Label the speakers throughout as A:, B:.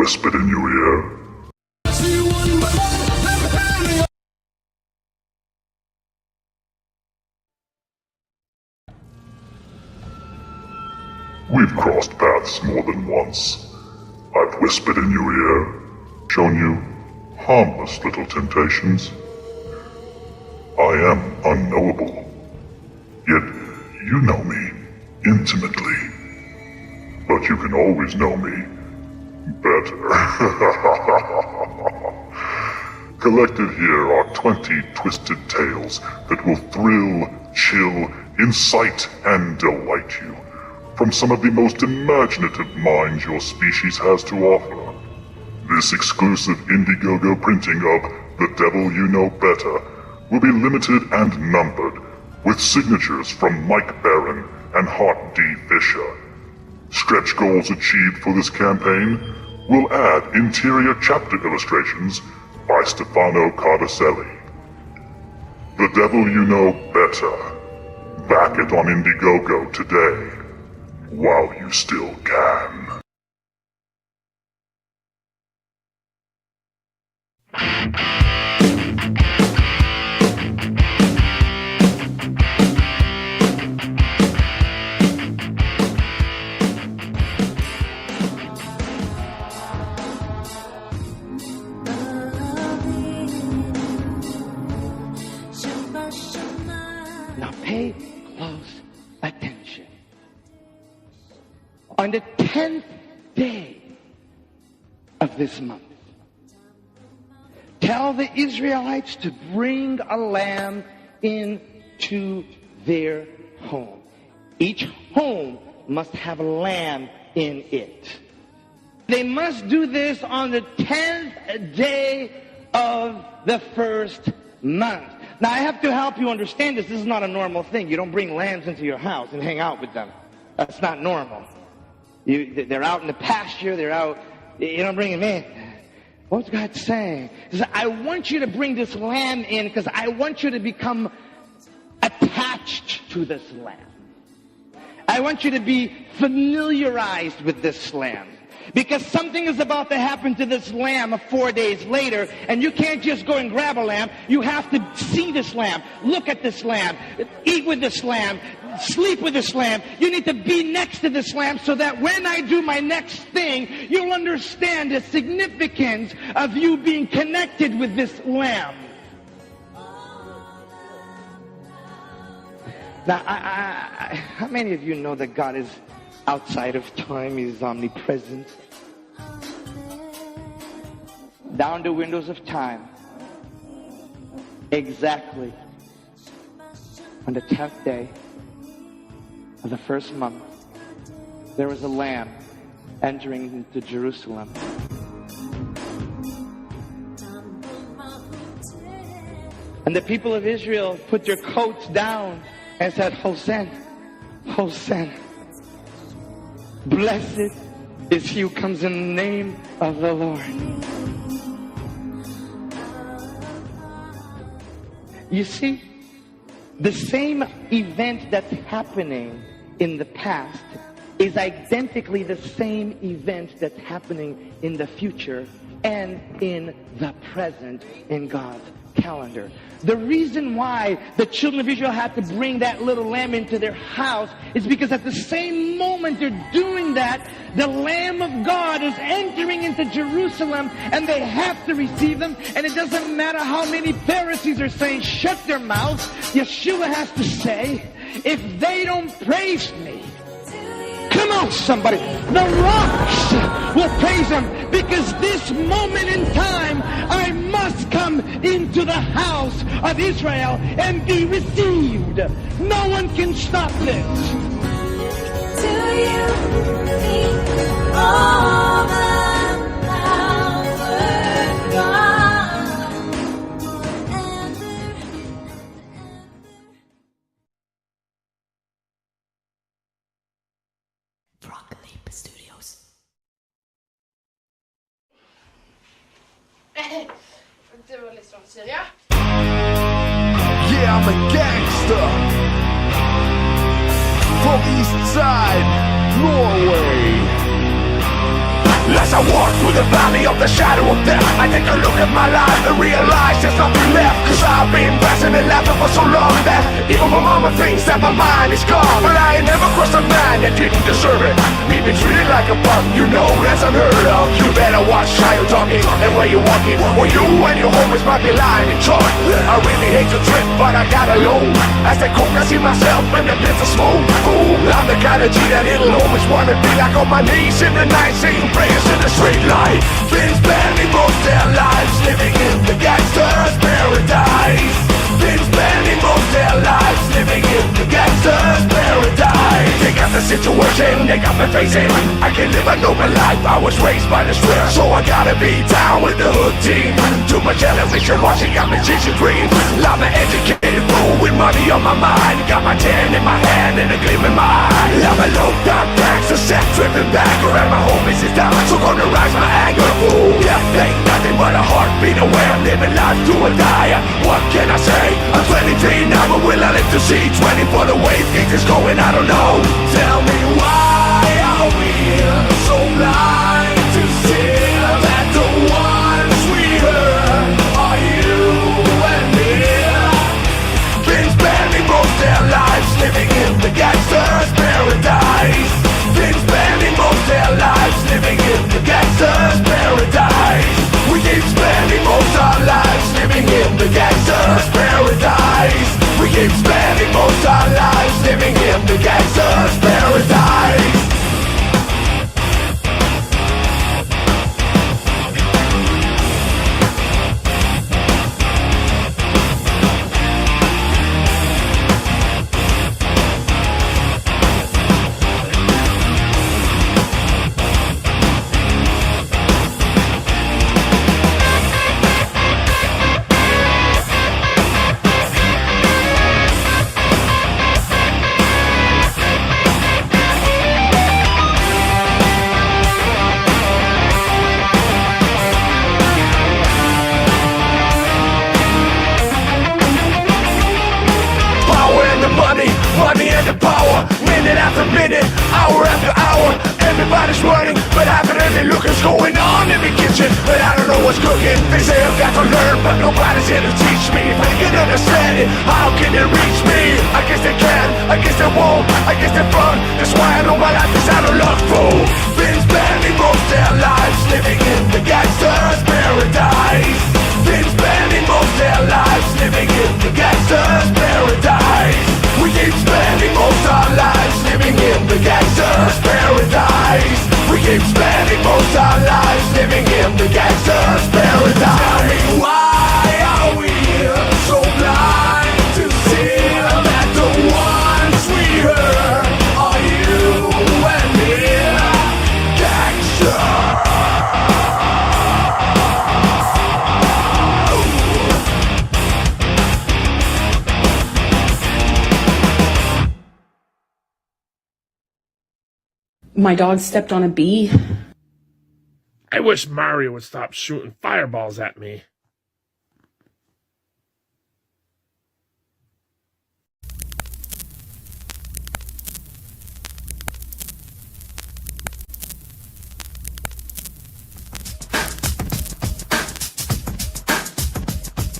A: whispered in your ear. We've crossed paths more than once. I've whispered in your ear, shown you harmless little temptations. I am unknowable, yet you know me intimately. But you can always know me better. Collected here are 20 twisted tales that will thrill, chill, incite, and delight you from some of the most imaginative minds your species has to offer. This exclusive Indiegogo printing of The Devil You Know Better will be limited and numbered, with signatures from Mike Barron and Hart D. Fisher. Stretch goals achieved for this campaign will add interior chapter illustrations by Stefano Cardacelli. The Devil You Know Better. Back it on Indiegogo today, while you still can.
B: Now pay close attention. On the 10th day of this month, tell the Israelites to bring a lamb into their home. Each home must have a lamb in it. They must do this on the 10th day of the first month. Now, I have to help you understand this. This is not a normal thing. You don't bring lambs into your house and hang out with them. That's not normal. They're out in the pasture. They're out. You don't bring them in. What's God saying? He says, I want you to bring this lamb in because I want you to become attached to this lamb. I want you to be familiarized with this lamb. Because something is about to happen to this lamb 4 days later, and you can't just go and grab a lamb. You have to see this lamb, look at this lamb, eat with this lamb, sleep with this lamb. You need to be next to this lamb so that when I do my next thing, you'll understand the significance of you being connected with this lamb. Now, how many of you know that God is outside of time? He's omnipresent. Down the windows of time, exactly on the 10th day of the first month, there was a lamb entering into Jerusalem. And the people of Israel put their coats down and said, Hosanna, Hosanna. Blessed is he who comes in the name of the Lord. You see, the same event that's happening in the past is identically the same event that's happening in the future and in the present in God's calendar. The reason why the children of Israel had to bring that little lamb into their house is because at the same moment they're doing that, the Lamb of God is entering into Jerusalem and they have to receive them. And it doesn't matter how many Pharisees are saying, shut their mouths. Yeshua has to say, if they don't praise me, come on, somebody. The rocks will praise him because this moment in time, I must come into the house of Israel and be received. No one can stop this.
C: To you be all the power, God.
D: Broccoli Studios.
E: Det var liksom Syria.
F: Yeah, I'm a gangster from East Side, Norway. As I walk through the valley of the shadow of death, I take a look at my life and realize there's nothing left. Cause I've been passing and laughing for so long that even my mama thinks that my mind is gone. But I ain't never crossed a man that didn't deserve it. Me be treated like a punk, you know that's unheard of. You better watch how you're talking and where you're walking, or you and your homies might be lying in chalk. I really hate to trip, but I gotta know. As I cook, I see myself in the pits of smoke. Ooh, I'm the kind of G that it'll always wanna be like on my knees in the night, saying prayers in the street light. Been spending most their lives living in the gangster's paradise. Been spending most their lives living in the gangster's paradise. They got the situation, they got me facing. I can live a noble life, I was raised by the swear. So I gotta be down with the hood team. Too much television watching got me chasing dreams. I'm an educated fool with money on my mind. Got my tan in my hand and a gleam in my eye. I'm a low down gangster set tripping back around my homies is down, so gonna rise my anger. Ooh, yeah, ain't nothing but a heartbeat away. I'm living life to a die. What can I say? I'm 23 now, but will I live to see 20 for the way things is going? I don't know. Tell me why are we so blind to see that the ones we heard are you and me? Been spending most their lives living in the gangster's paradise. Been spending most their lives living in the gangster's paradise. We keep spending most our lives living in the gangster's paradise. We keep spending most our lives living in the gangster's paradise. Money and the power, minute after minute, hour after hour. Everybody's running, but evidently look what's going on in the kitchen. But I don't know what's cooking. They say I've got to learn, but nobody's here to teach me. If I can understand it, how can it reach me? I guess they can, I guess they won't, I guess they're fun. That's why I know my life is out of luck, fool. Been spending most their lives living in the gangster's paradise. Been spending most their lives living in the gangster's paradise. We keep spending most our lives living in the gangster's paradise. We keep spending most our lives living in the gangster's paradise. Tell me why are we so blind to see that the ones we heard are you and me, gangster.
G: My dog stepped on a bee.
H: I wish Mario would stop shooting fireballs at me.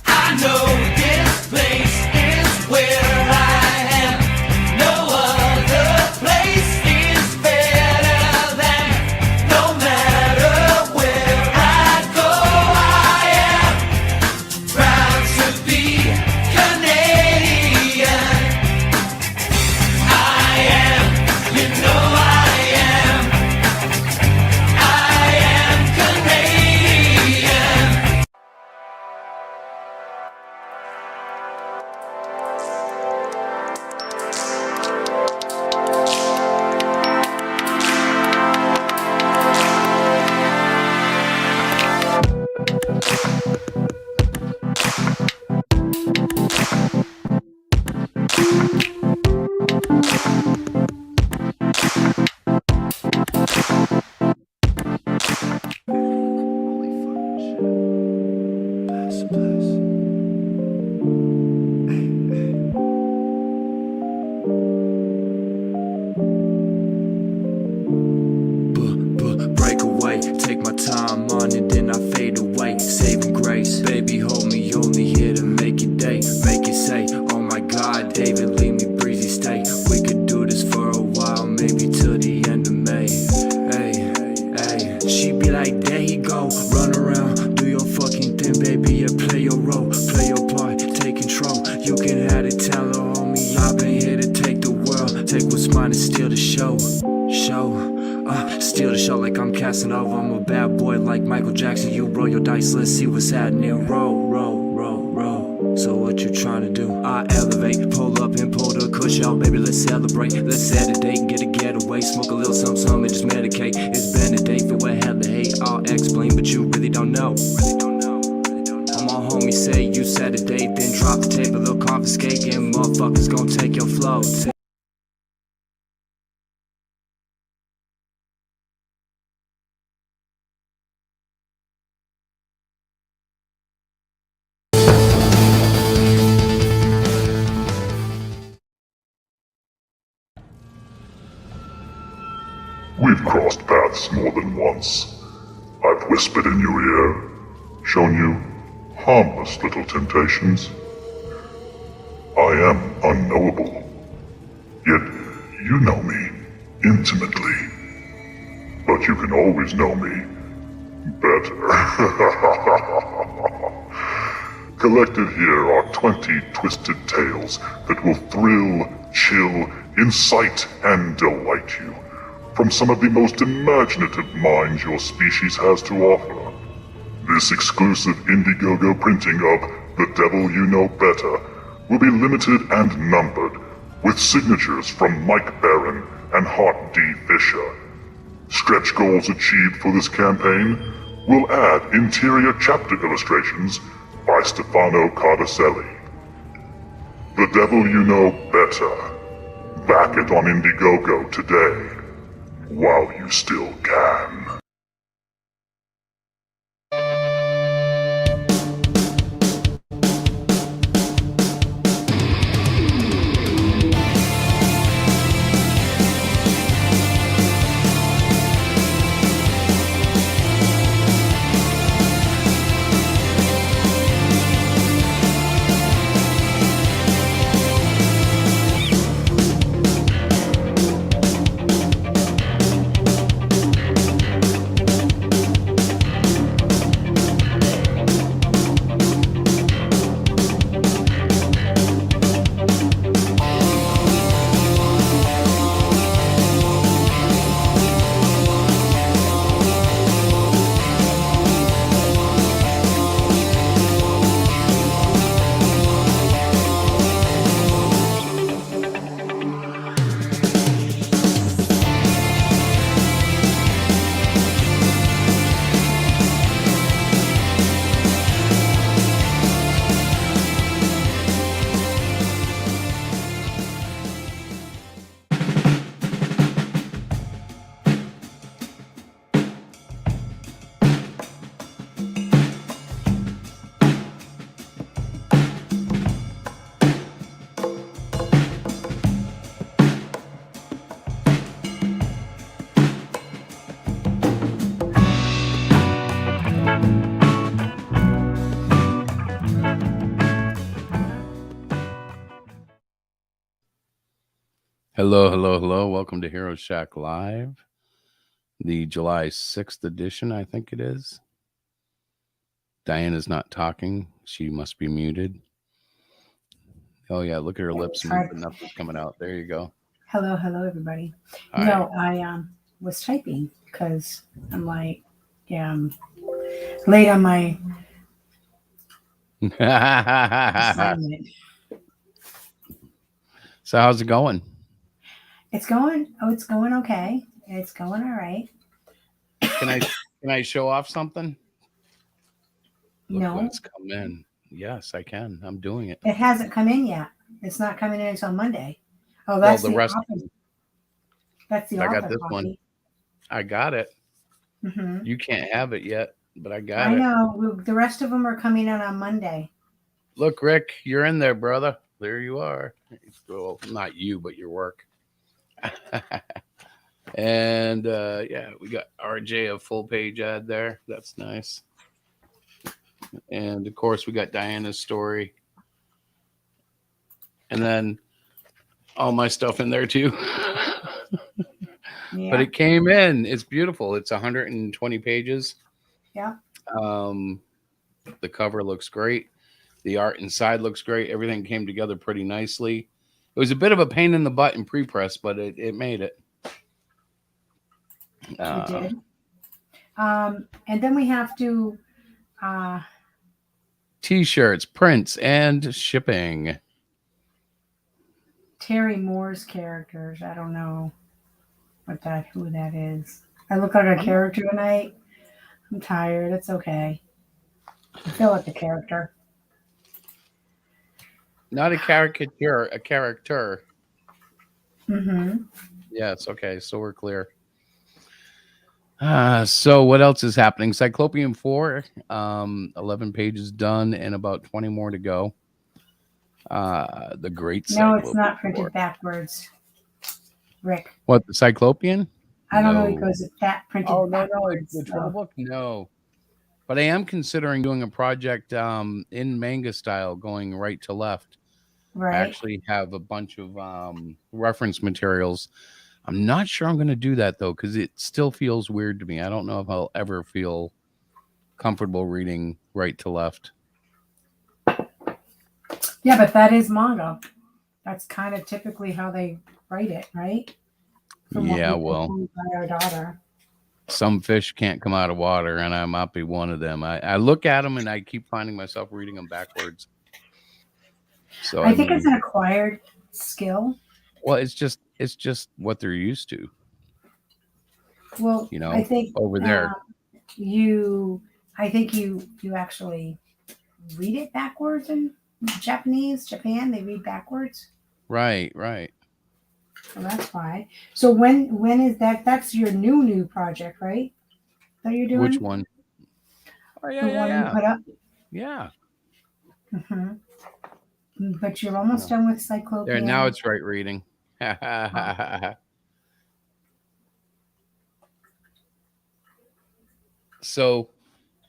I: I know this place is where I am. No other place is better than. No matter where I go, I am take my time on it, then I fade away. Saving grace, baby, hold me only here to make your day. Make you say, oh my God, David, leave me breezy, stay. We could do this for a while, maybe till the end of May. Hey, hey, she be like, there you go, run around, do your fucking thing, baby, yeah, play your role, play your part, take control. You can have it, tell her, homie, I've been here to take the world, take what's mine and steal the show. Steal the show like I'm casting over. I'm a bad boy like Michael Jackson. You roll your dice, let's see what's happening. Roll, roll, roll, roll. So what you trying to do? I elevate, pull up and pull the cush out. Baby, let's celebrate. Let's set a date, get a getaway. Smoke a little something, and just medicate. It's been a day for what hell to hate. I'll explain, but you really don't know. My homie say you set a date, then drop the tape, a little confiscate. And motherfuckers gon' take your flow.
A: We've crossed paths more than once. I've whispered in your ear, shown you harmless little temptations. I am unknowable, yet you know me intimately. But you can always know me better. Collected here are 20 twisted tales that will thrill, chill, incite, and delight you from some of the most imaginative minds your species has to offer. This exclusive Indiegogo printing of The Devil You Know Better will be limited and numbered, with signatures from Mike Barron and Hart D. Fisher. Stretch goals achieved for this campaign will add interior chapter illustrations by Stefano Cardacelli. The Devil You Know Better. Back it on Indiegogo today, while you still can.
J: Hello, hello, hello. Welcome to Hero Shack Live, the July 6th edition, I think it is. Diana's not talking. She must be muted. Oh, yeah, look at her lips. Nothing's coming out. There you go.
K: Hello, everybody.
J: Hi.
K: No, I was typing because I'm like, yeah, I'm late on my assignment.
J: So how's it going?
K: It's going okay. It's going all right.
J: Can I show off something? Look
K: No.
J: what's come in. Yes, I can. I'm doing it.
K: It hasn't come in yet. It's not coming in until Monday. Oh, that's
J: the rest.
K: That's the
J: I
K: author
J: got this
K: copy.
J: one. I got it.
K: Mm-hmm.
J: You can't have it yet, but I got it.
K: I know. The rest of them are coming in on Monday.
J: Look, Rick, you're in there, brother. There you are. Well, not you, but your work. And yeah, we got RJ a full page ad there. That's nice. And of course, we got Diana's story. And then all my stuff in there too.
K: Yeah.
J: But it came in. It's beautiful. It's 120 pages.
K: Yeah.
J: The cover looks great. The art inside looks great. Everything came together pretty nicely. It was a bit of a pain in the butt in pre-press, but it made it.
K: We did. And then we have to
J: T-shirts, prints, and shipping.
K: Terry Moore's characters. I don't know who that is. I look like a character tonight. I'm tired. It's okay. I feel like a character.
J: Not a caricature, a character.
K: Mm-hmm.
J: Yes, okay, so we're clear. So what else is happening? Cyclopean 4, 11 pages done and about 20 more to go. The great
K: No, it's
J: Cyclopean
K: not printed
J: 4.
K: backwards. Rick.
J: What, the Cyclopean?
K: I don't know
J: No.
K: because it's that printed
J: Oh, no,
K: backwards.
J: the Turtle book? No. But I am considering doing a project in manga style, going right to left.
K: Right.
J: I actually have a bunch of reference materials. I'm not sure I'm going to do that, though, because it still feels weird to me. I don't know if I'll ever feel comfortable reading right to left.
K: Yeah, but that is manga. That's kind of typically how they write it, right? From what
J: Yeah,
K: we
J: well,
K: learned by our daughter.
J: some fish can't come out of water, and I might be one of them. I look at them, and I keep finding myself reading them backwards. So
K: I think it's an acquired skill.
J: well, it's just what they're used to.
K: Well,
J: You know,
K: I think
J: over there.
K: I think you actually read it backwards in Japan. They read backwards.
J: Right.
K: So that's why. So when is that? That's your new project, right? That you're doing.
J: Which one? Oh,
K: The one you put up.
J: Yeah.
K: Mm-hmm. But you're almost done with Cyclopean.
J: There, now it's right reading. So,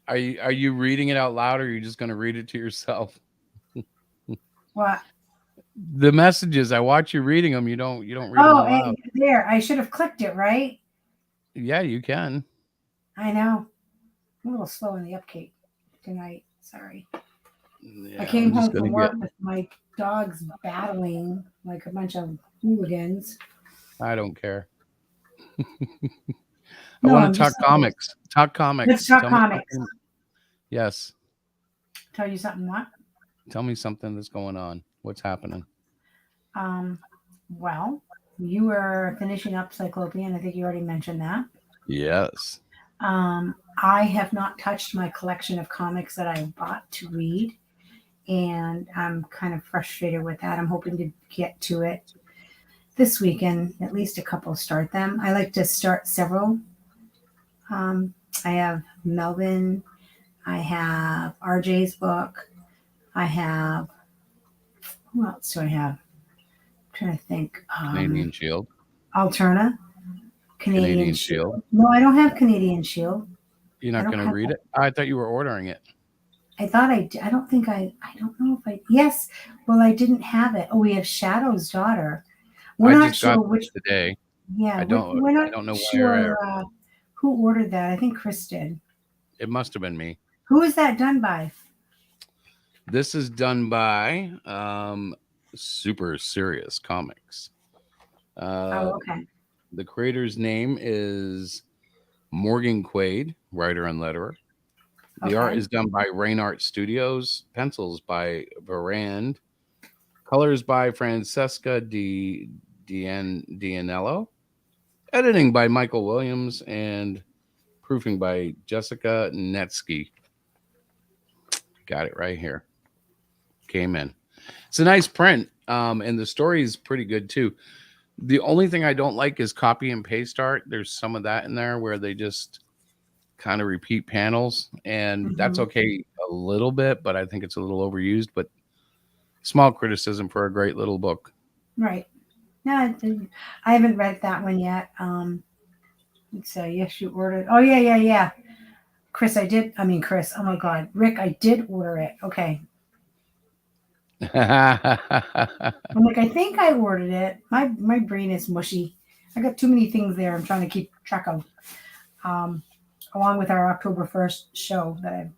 J: are you reading it out loud, or are you just going to read it to yourself?
K: What?
J: The messages, I watch you reading them. You don't read them
K: Oh,
J: out loud.
K: there. I should have clicked it, right?
J: Yeah, you can.
K: I know. I'm a little slow in the upkeep tonight. Sorry.
J: Yeah,
K: I came
J: I'm just
K: home from
J: gonna
K: work with my dogs battling like a bunch of hooligans.
J: I don't care. I
K: No,
J: want
K: I'm
J: to talk
K: just-
J: comics. Talk comics.
K: Let's talk
J: Tell me
K: comics.
J: something- Yes.
K: Tell you something, what?
J: Tell me something that's going on. What's happening?
K: Well, you were finishing up Cyclopean. I think you already mentioned that.
J: Yes.
K: I have not touched my collection of comics that I bought to read, and I'm kind of frustrated with that. I'm hoping to get to it this weekend, at least a couple start them. I like to start several. I have Melvin, I have RJ's book, I have, who else do I have? I'm trying to think.
J: Canadian Shield.
K: Alterna. Canadian
J: Shield.
K: Shield. No, I don't have Canadian Shield.
J: You're
K: I
J: not
K: don't
J: going to
K: have
J: read
K: that.
J: it? I thought you were ordering it.
K: I thought I did. I don't know if I, yes. Well, I didn't have it. Oh, we have Shadow's daughter. We're
J: I
K: not
J: just
K: sure
J: got
K: which,
J: it today.
K: yeah,
J: I don't-
K: we're not
J: I don't know why
K: sure who ordered that. I think Chris did.
J: It must have been me.
K: Who is that done by?
J: This is done by Super Serious Comics.
K: Oh, okay.
J: The creator's name is Morgan Quaid, writer and letterer. The art
K: Okay.
J: is done by Rain Art Studios. Pencils by Varand. Colors by Francesca Dianello. Editing by Michael Williams. And proofing by Jessica Netsky. Got it right here. Came in. It's a nice print. And the story is pretty good too. The only thing I don't like is copy and paste art. There's some of that in there where they just kind of repeat panels, and that's okay a little bit, but I think it's a little overused. But small criticism for a great little book.
K: Right. No, I haven't read that one yet. So yes, you ordered. Oh yeah. Chris, Chris. Oh my God, Rick, I did order it. Okay. I'm like, I think I ordered it. My brain is mushy. I got too many things there. I'm trying to keep track of. Along with our October 1st show that I've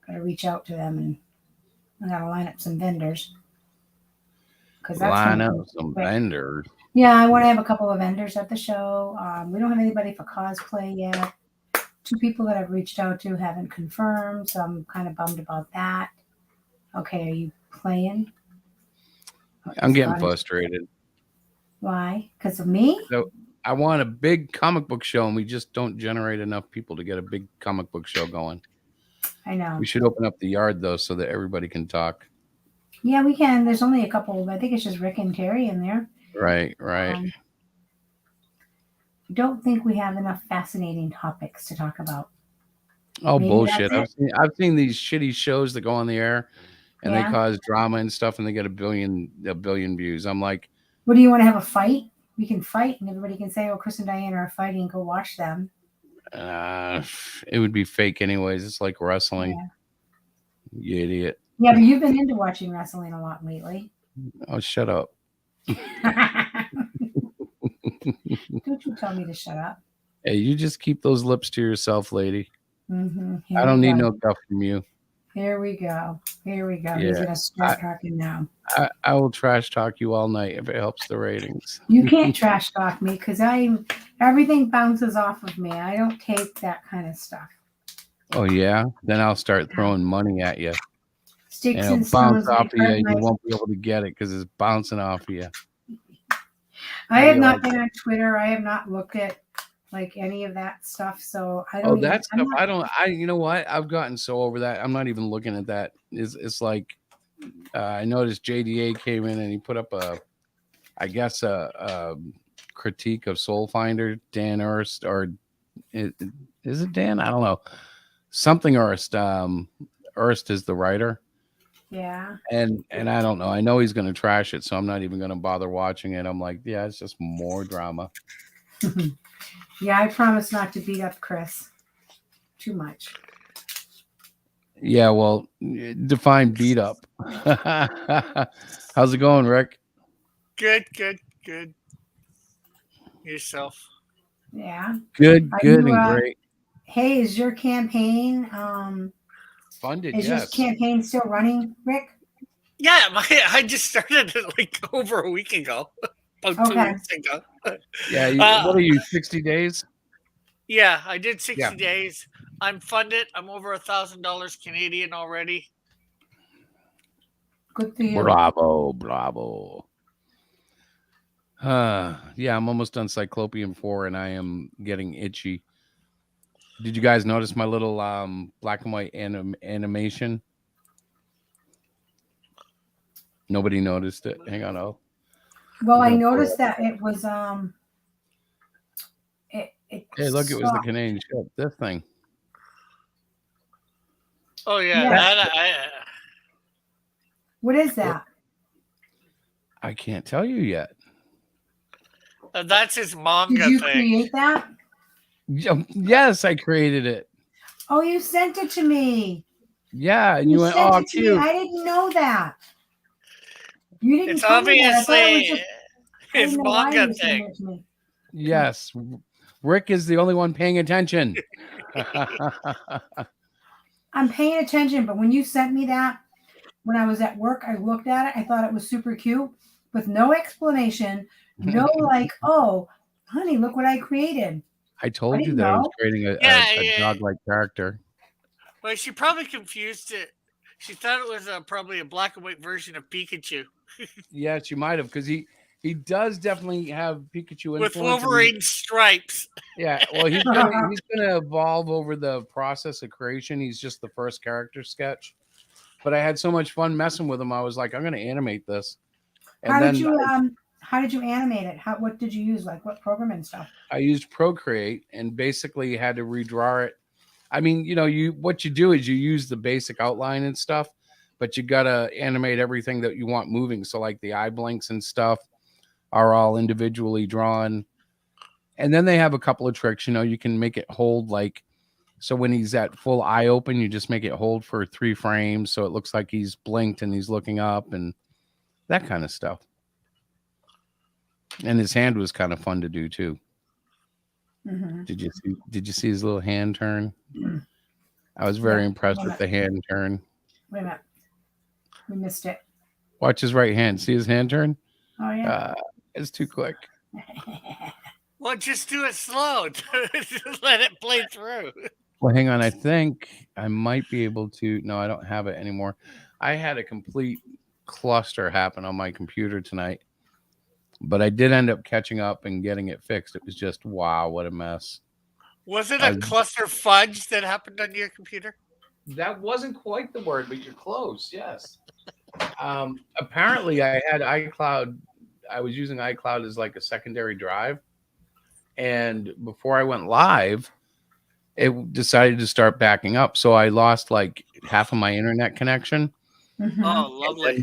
K: got to reach out to them and I got to line up some vendors. Because that's
J: Line
K: gonna
J: up
K: be
J: some
K: quick.
J: vendors.
K: Yeah, I want to have a couple of vendors at the show. We don't have anybody for cosplay yet. 2 people that I've reached out to haven't confirmed, so I'm kind of bummed about that. Okay, are you playing?
J: I'm getting frustrated.
K: Why? Because of me?
J: So I want a big comic book show, and we just don't generate enough people to get a big comic book show going.
K: I know.
J: We should open up the yard though, so that everybody can talk.
K: Yeah, we can. There's only a couple. I think it's just Rick and Terry in there.
J: Right.
K: I don't think we have enough fascinating topics to talk about.
J: Oh,
K: Maybe
J: bullshit!
K: that's
J: I've seen these shitty shows that go on the air, and
K: Yeah.
J: they cause drama and stuff, and they get a billion views. I'm like,
K: What do you want to have a fight? We can fight, and everybody can say, "Oh, Chris and Diane are fighting." Go watch them.
J: it would be fake anyways. It's like wrestling. You idiot.
K: Yeah, but you've been into watching wrestling a lot lately.
J: Oh, shut up.
K: Don't you tell me to shut up.
J: Hey, you just keep those lips to yourself, lady.
K: Mm-hmm.
J: I don't need no guff from you.
K: Here we go. He's
J: Yeah,
K: gonna start talking now.
J: I will trash talk you all night if it helps the ratings.
K: You can't trash talk me because everything bounces off of me. I don't take that kind of stuff.
J: Oh yeah, then I'll start throwing money at you,
K: Sticks
J: and
K: and
J: it'll bounce
K: stones
J: off
K: may
J: of you.
K: hurt
J: You
K: my-
J: won't be able to get it because it's bouncing off of you.
K: I have not been on Twitter. I have not looked at like any of that stuff. So I don't.
J: Oh,
K: even-
J: that
K: I'm
J: stuff.
K: not-
J: You know what? I've gotten so over that. I'm not even looking at that. It's like I noticed JDA came in and he put up a critique of Soul Finder, Dan Erst, or is it Dan? I don't know. Something Erst. Erst is the writer.
K: Yeah.
J: And I don't know. I know he's going to trash it, so I'm not even going to bother watching it. I'm like, yeah, it's just more drama.
K: Yeah, I promise not to beat up Chris too much.
J: Yeah, well, define beat up. How's it going, Rick?
L: Good. Yourself?
K: Yeah.
J: Good,
K: Are
J: good,
K: you,
J: and great.
K: Hey, is your campaign
J: Funded,
K: is
J: yes.
K: your campaign still running, Rick?
L: Yeah, I just started it like over a week ago. About 2
K: Okay.
L: weeks ago.
J: Yeah, what are you, 60 days?
L: Yeah, I did 60
J: Yeah.
L: days. I'm funded. I'm over $1,000 Canadian already.
K: Good for you.
J: Bravo. Yeah, I'm almost done Cyclopean 4 and I am getting itchy. Did you guys notice my little black and white animation? Nobody noticed it. Hang on,
K: Well, I
J: I'm gonna pull
K: noticed
J: it
K: that it was it
J: Hey, look, it was the
K: stopped.
J: Canadian ship. This thing.
L: Oh yeah,
K: Yeah.
L: that
K: What is that?
J: I can't tell you yet.
L: that's his manga
K: Did you
L: thing.
K: create that?
J: Yes, I created it.
K: Oh, you sent it to me.
J: Yeah, and you went,
K: sent
J: oh,
K: it to me.
J: cute.
K: I didn't know that. You didn't
L: It's
K: tell me that. I thought it was
L: obviously
K: just- I
L: his
K: didn't know why you
L: manga
K: were sending
L: thing.
K: it to me.
J: Yes, Rick is the only one paying attention.
K: I'm paying attention, but when you sent me that, when I was at work, I looked at it. I thought it was super cute with no explanation. No, like, oh, honey, look what I created.
J: I told
K: I
J: you
K: didn't
J: that I was
K: know.
J: creating a
L: Yeah.
J: dog-like character.
L: Well, she probably confused it. She thought it was probably a black and white version of Pikachu
J: Yes, you might have, because he does definitely have Pikachu influence.
L: with
J: and
L: Wolverine stripes.
J: Yeah, well, he's gonna evolve over the process of creation. He's just the first character sketch. But I had so much fun messing with him. I was like, I'm gonna animate this. And
K: How
J: then
K: did you animate it? What did you use? Like what program and stuff?
J: I used Procreate and basically had to redraw it. I mean, what you do is you use the basic outline and stuff, but you gotta animate everything that you want moving. So like the eye blinks and stuff are all individually drawn. And then they have a couple of tricks. You can make it hold like, so when he's at full eye open, you just make it hold for 3 frames, so it looks like he's blinked and he's looking up and that kind of stuff. And his hand was kind of fun to do too.
K: Mm-hmm.
J: Did you see his little hand turn? I was very impressed with the hand turn.
K: Wait a minute. We missed it.
J: Watch his right hand. See his hand turn?
K: Oh, yeah.
J: It's too quick.
L: Well, just do it slow. Just let it play through.
J: Well, hang on. I think I might be able to. No, I don't have it anymore. I had a complete cluster happen on my computer tonight, but I did end up catching up and getting it fixed. It was just, wow, what a mess.
L: Was it a cluster fudge that happened on your computer?
J: That wasn't quite the word, but you're close. Yes. Apparently, I had iCloud. I was using iCloud as like a secondary drive. And before I went live, it decided to start backing up. So I lost like half of my internet connection.
K: Mm-hmm.
L: Oh, lovely.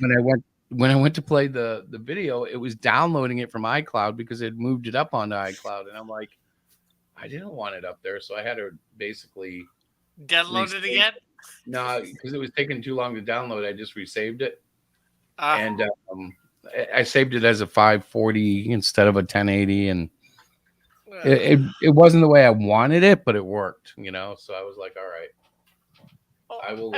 J: When I went to play the video, it was downloading it from iCloud because it moved it up onto iCloud. And I'm like, I didn't want it up there. So I had to basically
L: download it again?
J: No, because it was taking too long to download. I just resaved it. And I saved it as a 540 instead of a 1080. And it wasn't the way I wanted it, but it worked, So I was like, all right, I will.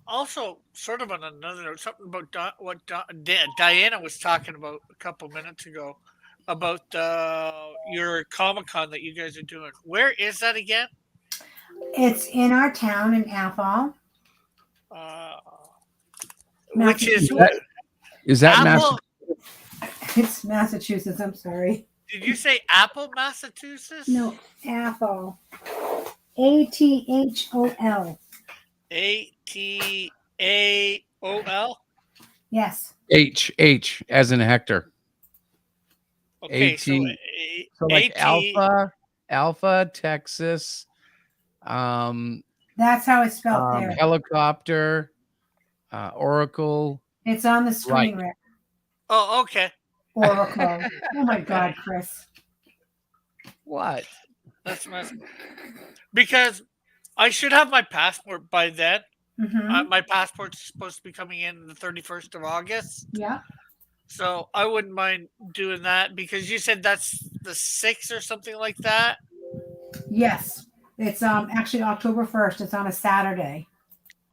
L: Also, sort of on another note, something about what Diana was talking about a couple minutes ago about your Comic-Con that you guys are doing. Where is that again?
K: It's in our town in Athol.
L: Which is
J: that
L: Apple?
K: It's Massachusetts. I'm sorry.
L: Did you say Apple, Massachusetts?
K: No, Athol. ATHOL.
L: ATAOL?
K: Yes.
J: H as in Hector.
L: Okay,
J: so like Alpha, Texas.
K: That's how it's spelled there.
J: Helicopter, Oracle.
K: It's on the screen, Rick.
L: Oh, okay.
K: Oracle. Oh my God, Chris.
J: What?
L: That's messy. Because I should have my passport by then.
K: Mm-hmm.
L: My passport's supposed to be coming in the 31st of August.
K: Yeah.
L: So I wouldn't mind doing that because you said that's the 6th or something like that.
K: Yes. It's actually October 1st. It's on a Saturday.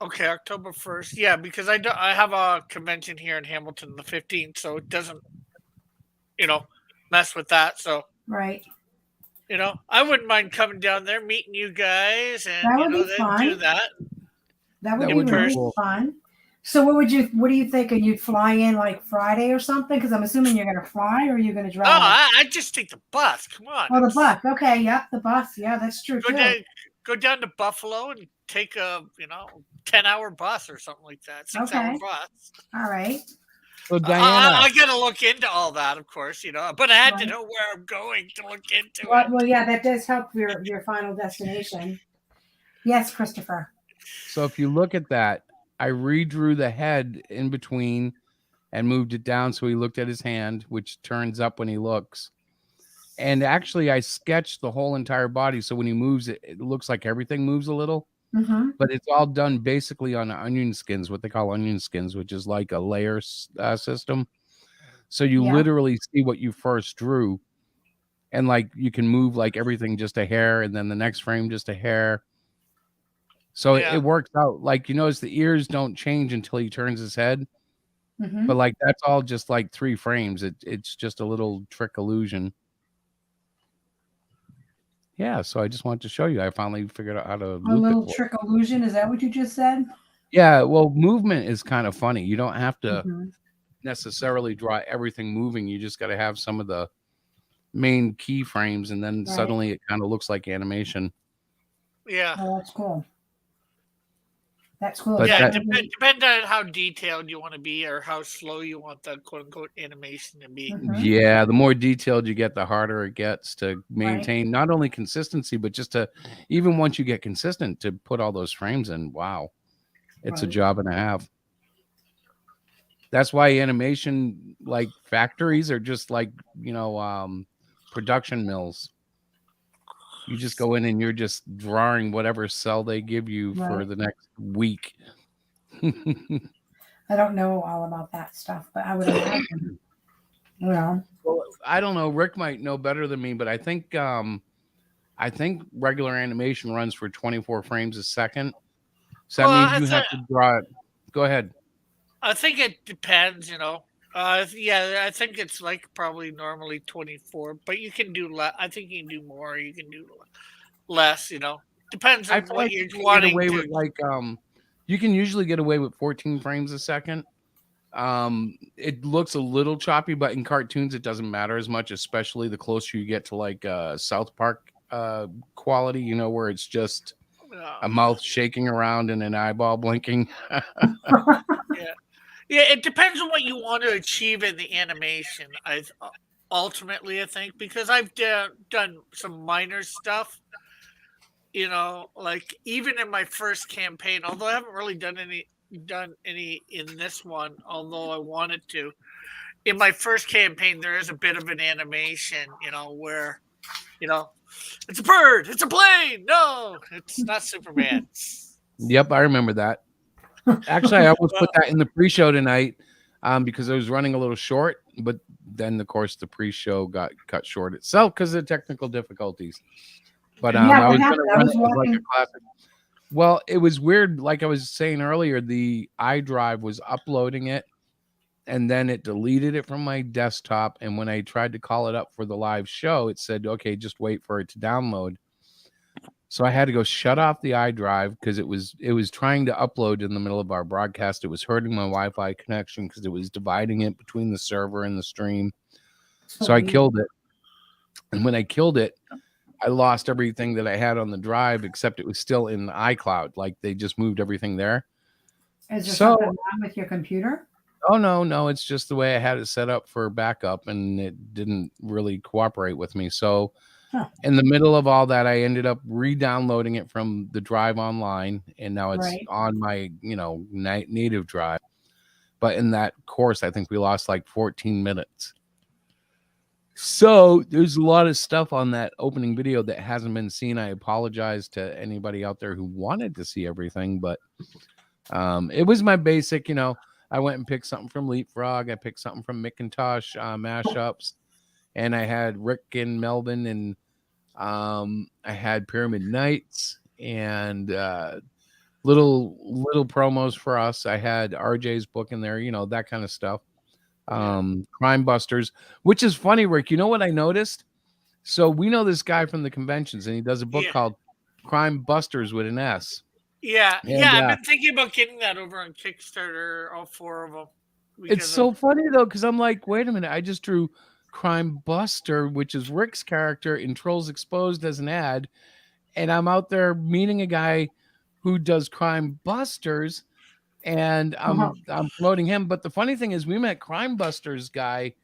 L: Okay, October 1st. Yeah, because I have a convention here in Hamilton the 15th, so it doesn't, mess with that. So
K: right.
L: I wouldn't mind coming down there, meeting you guys, and
K: that would be fun.
L: Do that.
K: That would be really fun. So what are you thinking? You'd fly in like Friday or something? Because I'm assuming you're going to fly, or are you going to drive?
L: Oh, I just take the bus. Come on.
K: Oh, the bus. Okay, yep, the bus. Yeah, that's true.
L: Go down to Buffalo and take a 10-hour bus or something like that. 6-hour bus.
K: All right.
J: So Diana,
L: I got to look into all that, of course, but I had to know where I'm going to look into it.
K: Well, yeah, that does help your final destination. Yes, Christopher.
J: So if you look at that, I redrew the head in between and moved it down so he looked at his hand, which turns up when he looks. And actually, I sketched the whole entire body, so when he moves, it looks like everything moves a little.
K: Mm-hmm.
J: But it's all done basically on onion skins, what they call onion skins, which is like a layer system. So you literally see what you first drew, and like you can move like everything just a hair, and then the next frame just a hair. So it works out. Like, you notice the ears don't change until he turns his head.
K: Mm-hmm.
J: But like that's all just like 3 frames. It's just a little trick illusion. Yeah, so I just wanted to show you. I finally figured out how to
K: a little trick illusion. Is that what you just said?
J: Yeah, well, movement is kind of funny. You don't have to necessarily draw everything moving. You just got to have some of the main keyframes, and then suddenly it kind of looks like animation.
L: Yeah.
K: Oh, that's cool. That's cool.
J: But
L: yeah, depend on how detailed you want to be or how slow you want the quote-unquote animation to be.
K: Mm-hmm.
J: Yeah, the more detailed you get, the harder it gets to maintain not only consistency, but just to, even once you get consistent, to put all those frames in. Wow. It's a job and a half. That's why animation like factories are just like, production mills. You just go in and you're just drawing whatever cell they give you for
K: Right.
J: the next week.
K: I don't know all about that stuff, but I would imagine. Well,
J: Well, I don't know. Rick might know better than me, but I think regular animation runs for 24 frames a second. So that
L: Well,
J: means you have to draw it. Go ahead.
L: I think it depends, you know. Yeah, I think it's like probably normally 24, but you can do less. I think you can do more. You can do less, you know. Depends
J: I
L: on
J: feel
L: what
J: like
L: you're
J: you can get
L: wanting
J: away
L: to.
J: with you can usually get away with 14 frames a second. It looks a little choppy, but in cartoons it doesn't matter as much, especially the closer you get to like South Park quality, where it's just a mouth shaking around and an eyeball blinking.
L: Yeah, yeah. It depends on what you want to achieve in the animation. Ultimately, I think, because I've done some minor stuff. You know, like even in my first campaign, although I haven't really done any in this one, although I wanted to. In my first campaign, there is a bit of an animation, you know, where you know it's a bird, it's a plane. No, it's not Superman.
J: Yep, I remember that. Actually, I almost put that in the pre-show tonight because I was running a little short, but then of course the pre-show got cut short itself because of technical difficulties. But
K: yeah,
J: I
K: what
J: was going
K: happened?
J: to
K: I
J: run
K: was
J: it as like a
K: watching.
J: classic. Well, it was weird. Like I was saying earlier, the iDrive was uploading it, and then it deleted it from my desktop. And when I tried to call it up for the live show, it said, "Okay, just wait for it to download." So I had to go shut off the iDrive because it was trying to upload in the middle of our broadcast. It was hurting my Wi-Fi connection because it was dividing it between the server and the stream. So I killed it. And when I killed it, I lost everything that I had on the drive, except it was still in the iCloud. Like they just moved everything there.
K: Is there
J: So,
K: something wrong with your computer?
J: oh no, it's just the way I had it set up for backup, and it didn't really cooperate with me. So, in the middle of all that, I ended up re-downloading it from the drive online, and now it's
K: Right.
J: on my, native drive. But in that course, I think we lost like 14 minutes. So there's a lot of stuff on that opening video that hasn't been seen. I apologize to anybody out there who wanted to see everything, but it was my basic, I went and picked something from Leapfrog. I picked something from Macintosh mashups, and I had Rick and Melvin, and I had Pyramid Knights and little promos for us. I had RJ's book in there, that kind of stuff. Crime Busters, which is funny, Rick. You know what I noticed? So we know this guy from the conventions, and he does a book
L: Yeah.
J: called Crime Busters with an S.
L: Yeah,
J: And,
L: yeah. I've been thinking about getting that over on Kickstarter, all 4 of them.
J: It's so funny though, because I'm like, wait a minute, I just drew Crime Buster, which is Rick's character in Trolls Exposed as an ad, and I'm out there meeting a guy who does Crime Busters, and I'm promoting him. But the funny thing is, we met Crime Busters guy,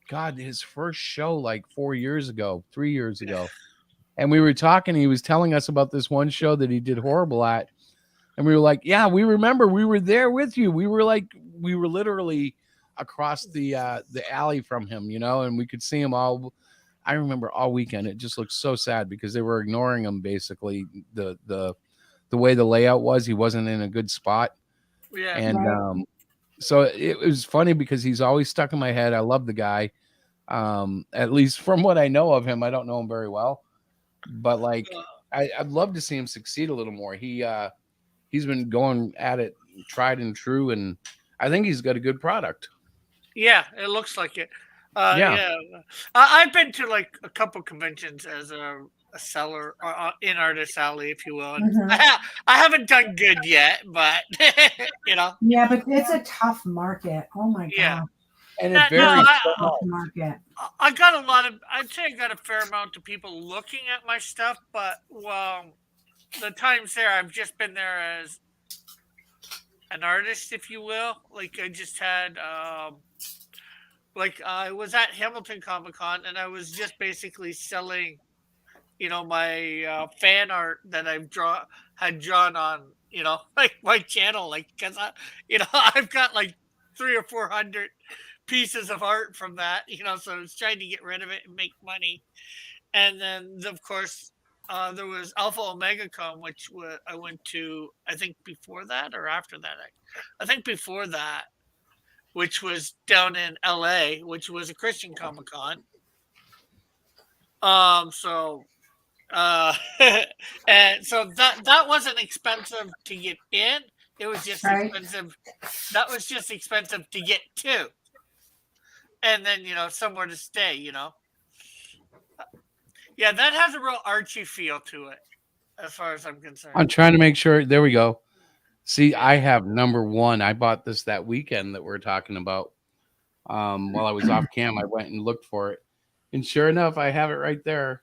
J: God, his first show like 3 years ago, and we were talking. He was telling us about this one show that he did horrible at, and we were like, "Yeah, we remember. We were there with you. We were literally across the alley from him, and we could see him all." I remember all weekend. It just looked so sad because they were ignoring him. Basically, the way the layout was, he wasn't in a good spot.
L: Yeah.
J: And so it was funny because he's always stuck in my head. I love the guy. At least from what I know of him, I don't know him very well, but like I'd love to see him succeed a little more. He's been going at it tried and true, and I think he's got a good product.
L: Yeah, it looks like it.
J: Yeah.
L: Yeah. I've been to like a couple conventions as a seller in Artist Alley, if you will. And
K: Mhm.
L: I haven't done good yet, but
K: Yeah, but it's a tough market. Oh my
L: Yeah.
K: god.
J: And
L: No,
J: it varies so
K: Tough
J: much.
K: market.
L: I got a lot of. I'd say I got a fair amount of people looking at my stuff, but the times there, I've just been there as an artist, if you will. Like I just had, like I was at Hamilton Comic Con, and I was just basically selling, my fan art that had drawn on, like my channel, like because I've got like 300 or 400 pieces of art from that, so I was trying to get rid of it and make money. And then, of course, there was Alpha Omega Con, which I went to, I think before that or after that. I think before that, which was down in LA, which was a Christian Comic Con. So and so that wasn't expensive to get in. It was just
K: Right.
L: expensive. That was just expensive to get to. And then, somewhere to stay, Yeah, that has a real Archie feel to it, as far as I'm concerned.
J: I'm trying to make sure. There we go. See, I have number one. I bought this that weekend that we're talking about. While I was off cam, I went and looked for it. And sure enough, I have it right there.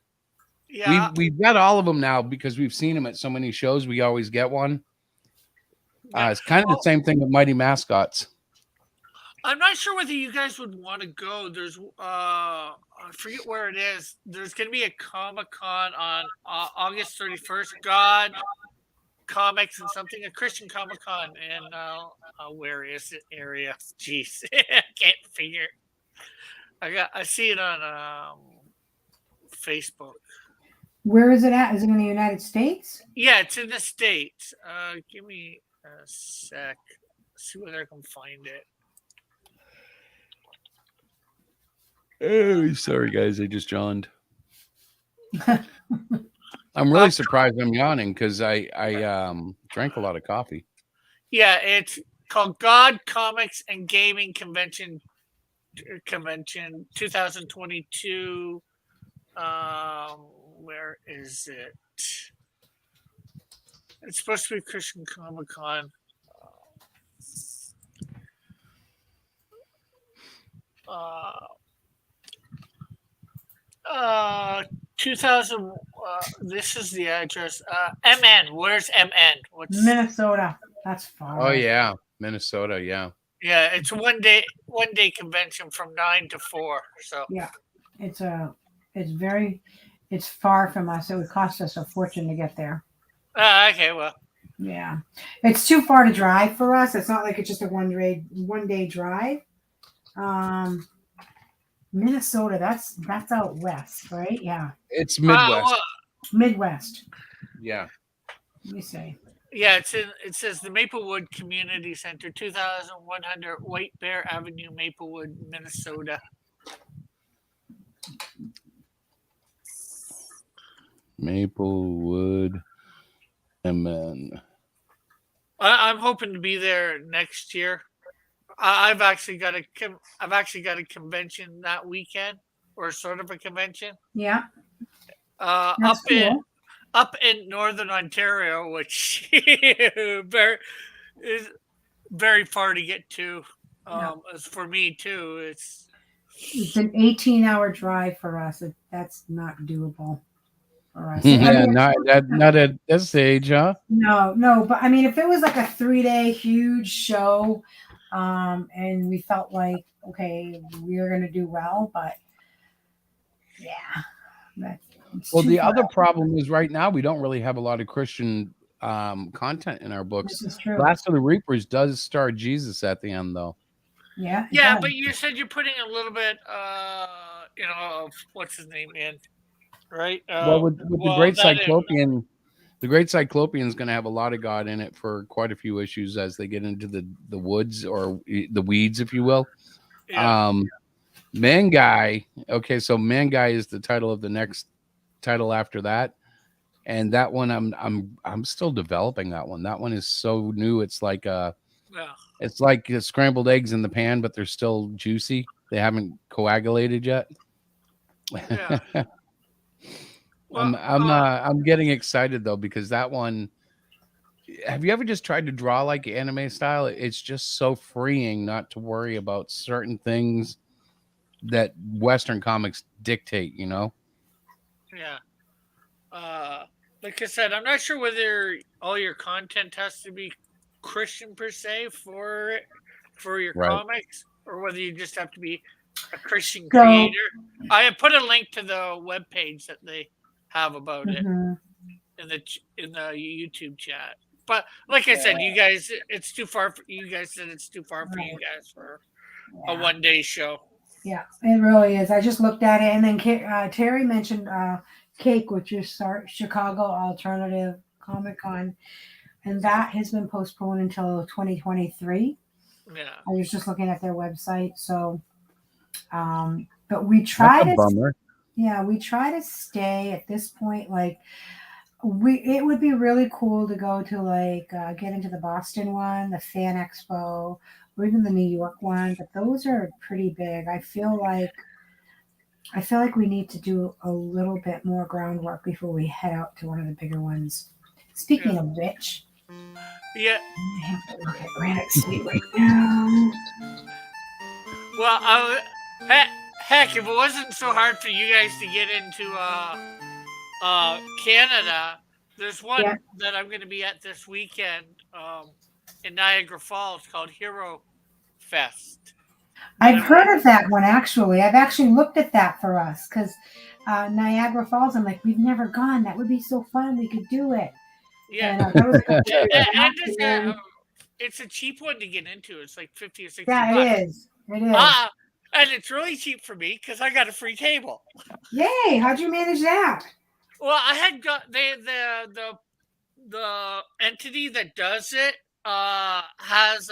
L: Yeah.
J: We've got all of them now because we've seen them at so many shows. We always get one. It's kind of the same thing with Mighty Mascots.
L: I'm not sure whether you guys would want to go. There's I forget where it is. There's going to be a Comic-Con on August 31st. God Comics and something, a Christian Comic-Con, and where is it area? Jeez, I can't figure. I see it on Facebook.
K: Where is it at? Is it in the United States?
L: Yeah, it's in the States. Give me a sec. See whether I can find it.
J: Oh, sorry, guys. I just yawned. I'm really surprised I'm yawning because I drank a lot of coffee.
L: Yeah, it's called God Comics and Gaming Convention 2022. Where is it? It's supposed to be Christian Comic Con. 2000. This is the address. MN. Where's MN? What's
K: Minnesota. That's far.
J: Oh yeah, Minnesota. Yeah.
L: Yeah, it's a one day convention from 9 to 4. So
K: yeah, it's far from us. It would cost us a fortune to get there.
L: Okay, well.
K: Yeah, it's too far to drive for us. It's not like it's just a one day drive. Minnesota, that's out west, right? Yeah,
J: it's Midwest.
K: Midwest.
J: Yeah.
K: Let me see.
L: Yeah, it says the Maplewood Community Center, 2100 White Bear Avenue, Maplewood, Minnesota.
J: Maplewood, MN.
L: I'm hoping to be there next year. I've actually got a convention that weekend, or sort of a convention.
K: Yeah.
L: Up in Northern Ontario, which is very far to get to. As for me too, it's
K: an 18-hour drive for us. That's not doable for us.
J: Yeah, not at this age, huh?
K: No, but I mean, if it was like a 3-day huge show, and we felt like, okay, we're going to do well, but yeah.
J: Well, the other problem is right now we don't really have a lot of Christian content in our books.
K: This is true.
J: Last of the Reapers does star Jesus at the end, though.
K: Yeah.
L: Yeah, but you said you're putting a little bit, of what's his name in, right?
J: Well, with the Great Cyclopean, the Great Cyclopean is going to have a lot of God in it for quite a few issues as they get into the woods or the weeds, if you will.
L: Yeah.
J: Man Guy. Okay, so Man Guy is the title of the next title after that, and that one I'm still developing that one. That one is so new. It's like it's like scrambled eggs in the pan, but they're still juicy. They haven't coagulated yet.
L: Yeah.
J: Well, I'm getting excited though because that one. Have you ever just tried to draw like anime style? It's just so freeing not to worry about certain things that Western comics dictate, you know?
L: Yeah. Like I said, I'm not sure whether all your content has to be Christian per se for your comics, or whether you just have to be a Christian creator. I have put a link to the webpage that they have about it in the YouTube chat. But like I said, you guys, it's too far. You guys said it's too far for you guys for a
K: Yeah.
L: 1-day show.
K: Yeah, it really is. I just looked at it, and then Terry mentioned Cake, which is Chicago Alternative Comic Con, and that has been postponed until 2023.
L: Yeah.
K: I was just looking at their website, so but we try
J: That's a
K: to
J: bummer.
K: yeah, we try to stay at this point. Like it would be really cool to go to like get into the Boston one, the Fan Expo, or even the New York one, but those are pretty big. I feel like we need to do a little bit more groundwork before we head out to one of the bigger ones. Speaking of which,
L: Yeah.
K: I have to look at Granite State right now.
L: Well, heck, if it wasn't so hard for you guys to get into Canada, there's one that I'm going to be at this weekend in Niagara Falls called Hero Fest.
K: I've heard of that one actually. I've actually looked at that for us because Niagara Falls. I'm like, we've never gone. That would be so fun. We could do it.
L: Yeah.
K: And, that was a couple years back,
L: And
K: and
L: it's a cheap one to get into. It's like 50 or 60
K: yeah,
L: bucks.
K: it is. It is.
L: And it's really cheap for me because I got a free table.
K: Yay! How'd you manage that?
L: Well, I had got the entity that does it has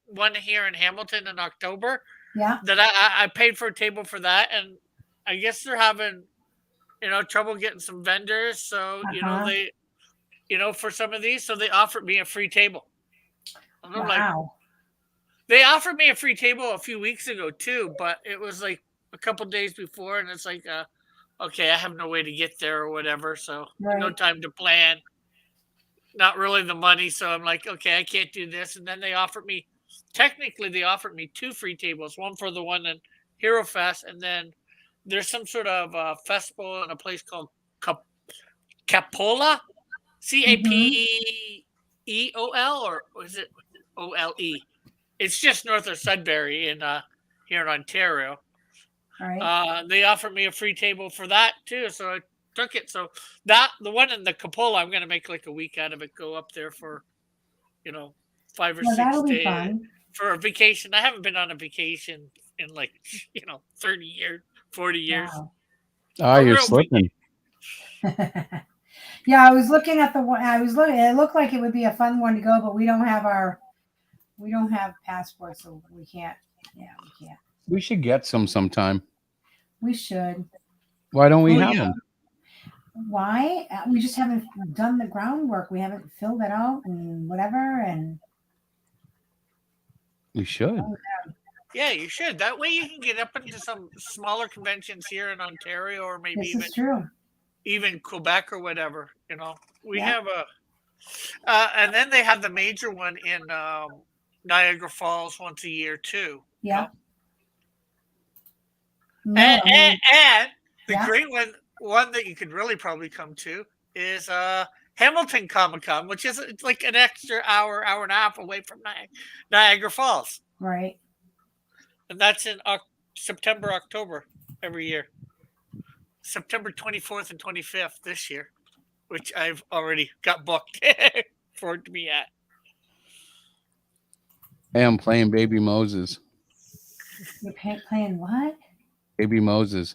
L: one here in Hamilton in October.
K: Yeah.
L: That I paid for a table for that, and I guess they're having trouble getting some vendors. So they for some of these, so they offered me a free table. And I'm like, they offered me a free table a few weeks ago too, but it was like a couple days before, and it's like, okay, I have no way to get there or whatever, so no time to plan. Not really the money, so I'm like, okay, I can't do this. And then they offered me 2 free tables, one for the one in Hero Fest, and then there's some sort of festival in a place called Capola, Capeol, or is it Ole? It's just north of Sudbury here in Ontario.
K: Right.
L: They offered me a free table for that too, so I took it. So the one in the Capola, I'm going to make like a week out of it. Go up there for 5 or 6 days
K: fun.
L: for a vacation. I haven't been on a vacation in like 30 years, 40 years.
J: Oh, you're slipping.
K: Yeah, I was looking at the one. It looked like it would be a fun one to go, but we don't have passports, so we can't. Yeah, we can't.
J: We should get some sometime.
K: We should.
J: Why don't we have them?
K: Why? We just haven't done the groundwork. We haven't filled it out and whatever. And
J: we should.
L: Yeah, you should. That way you can get up into some smaller conventions here in Ontario, or maybe even Quebec or whatever. We have and then they have the major one in Niagara Falls once a year too.
K: Yeah.
L: And the great one that you could really probably come to is Hamilton Comic Con, which is like an extra hour and a half away from Niagara Falls.
K: Right.
L: And that's in September, October every year. September 24th and 25th this year, which I've already got booked for it to be at.
J: Hey, I'm playing Baby Moses.
K: You're playing what?
J: Baby Moses.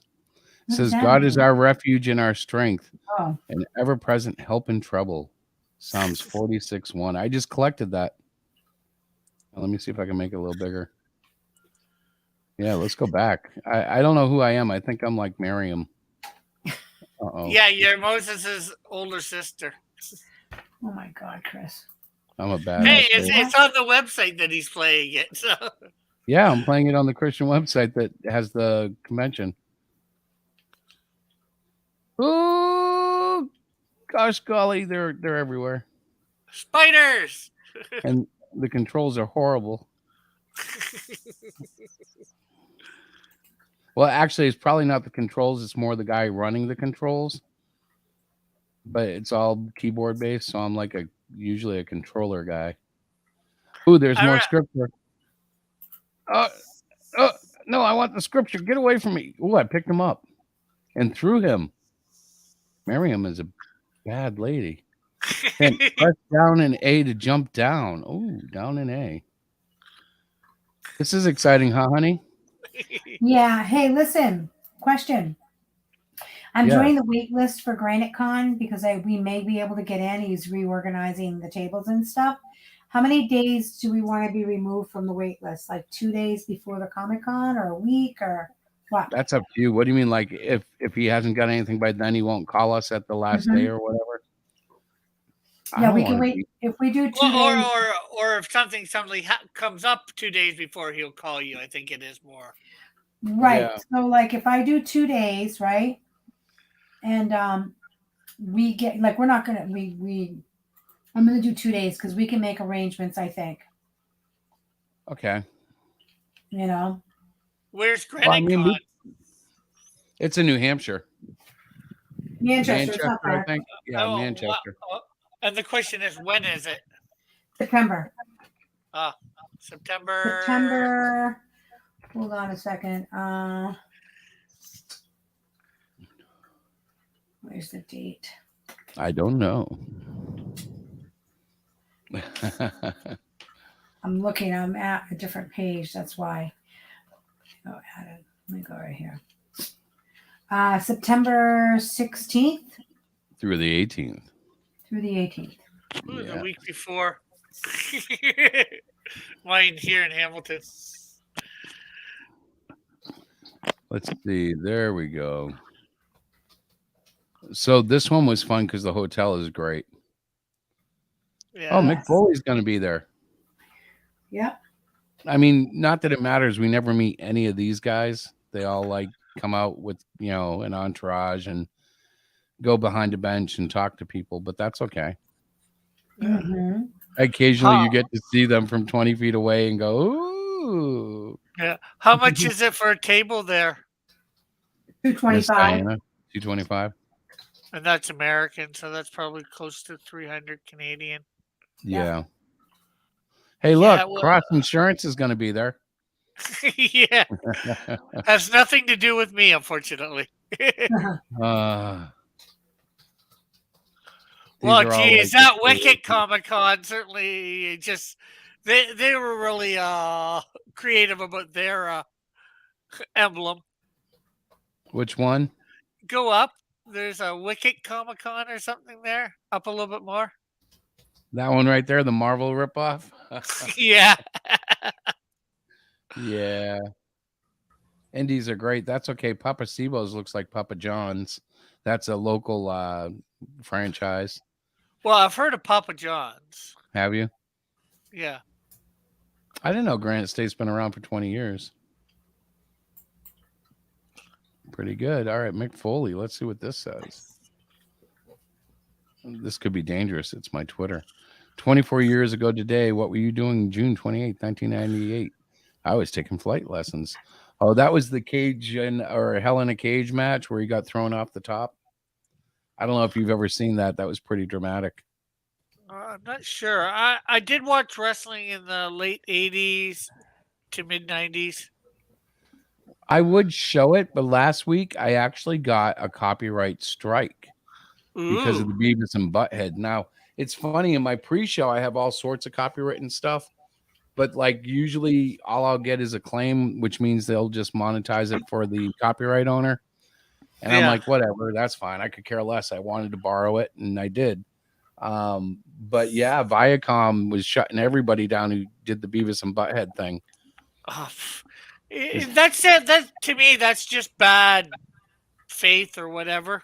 J: It says,
K: that
J: God
K: mean?
J: is our refuge and our strength,
K: Oh.
J: an ever-present help in trouble. Psalms 46:1. I just collected that. Let me see if I can make it a little bigger. Yeah, let's go back. I don't know who I am. I think I'm like Miriam. Uh-oh.
L: Yeah, you're Moses' older sister.
K: Oh my God, Chris.
J: I'm a bad.
L: Hey, it's on the website that he's playing it. So.
J: Yeah, I'm playing it on the Christian website that has the convention. Oh, gosh golly, they're everywhere.
L: Spiders.
J: And the controls are horrible. Well, actually, it's probably not the controls. It's more the guy running the controls. But it's all keyboard based, so I'm like usually a controller guy. Ooh, there's more scripture. No, I want the scripture. Get away from me. Ooh, I picked him up and threw him. Miriam is a bad lady. And press down in A to jump down. Oh, down in A. This is exciting, huh, honey?
K: Yeah. Hey, listen. Question. I'm
J: Yeah.
K: joining the wait list for Granite Con because we may be able to get in. He's reorganizing the tables and stuff. How many days do we want to be removed from the wait list? Like 2 days before the Comic Con, or a week, or what?
J: That's up to you. What do you mean? Like if he hasn't got anything by then, he won't call us at the last day or whatever? I
K: Yeah,
J: don't
K: we can
J: wanna
K: wait.
J: be-
K: If we do 2
L: Or
K: days,
L: or if something suddenly comes up 2 days before he'll call you. I think it is more.
K: right.
J: Yeah.
K: So like if I do 2 days, right? And we get like we're not gonna I'm gonna do 2 days because we can make arrangements, I think.
J: Okay.
K: You know.
L: Where's Granite
J: Well, I mean,
L: Con?
J: it's in New Hampshire.
K: Manchester, it's not
J: I
K: far.
J: think. Yeah,
L: Oh,
J: Manchester.
L: And the question is, when is it?
K: September.
L: September.
K: September. Hold on a second. Where's the date?
J: I don't know.
K: I'm looking. I'm at a different page. That's why. Oh, added. Let me go right here. September 16th
J: Through the 18th.
K: through the 18th.
L: Ooh,
J: Yeah.
L: the week before. Mine here in Hamilton.
J: Let's see. There we go. So this one was fun because the hotel is great.
L: Yeah.
J: Oh, Mick Foley's going to be there.
K: Yep.
J: I mean, not that it matters. We never meet any of these guys. They all like come out with, an entourage and go behind a bench and talk to people, but that's okay.
K: Mm-hmm.
J: Occasionally you get to see them from 20 feet away and go, ooh.
L: Yeah. How much is it for a table there?
J: Miss
K: $225.
J: Diana, $225.
L: And that's American, so that's probably close to 300 Canadian.
J: Yeah. Hey, look,
L: well-
J: Cross Insurance is going to be there.
L: Yeah. Has nothing to do with me, unfortunately.
J: Well,
L: Well, geez, that Wicked Comic Con certainly just they were really creative about their emblem.
J: Which one?
L: Go up. There's a Wicked Comic Con or something there. Up a little bit more.
J: That one right there, the Marvel ripoff.
L: Yeah.
J: Yeah. Indies are great. That's okay. Papa Sibo's looks like Papa John's. That's a local franchise.
L: Well, I've heard of Papa John's.
J: Have you?
L: Yeah.
J: I didn't know Granite State's been around for 20 years. Pretty good. All right, Mick Foley. Let's see what this says. This could be dangerous. It's my Twitter. 24 years ago today, what were you doing June 28, 1998? I was taking flight lessons. Oh, that was the Hell in a Cage match where he got thrown off the top. I don't know if you've ever seen that. That was pretty dramatic.
L: I'm not sure. I did watch wrestling in the late 80s to mid 90s.
J: I would show it, but last week I actually got a copyright strike because of the Beavis and Butthead. Now, it's funny, in my pre-show, I have all sorts of copywritten stuff, but like usually all I'll get is a claim, which means they'll just monetize it for the copyright owner. And I'm like, whatever, that's fine. I could care less. I wanted to borrow it, and I did. But yeah, Viacom was shutting everybody down who did the Beavis and Butthead thing.
L: That's it. That to me, that's just bad faith or whatever.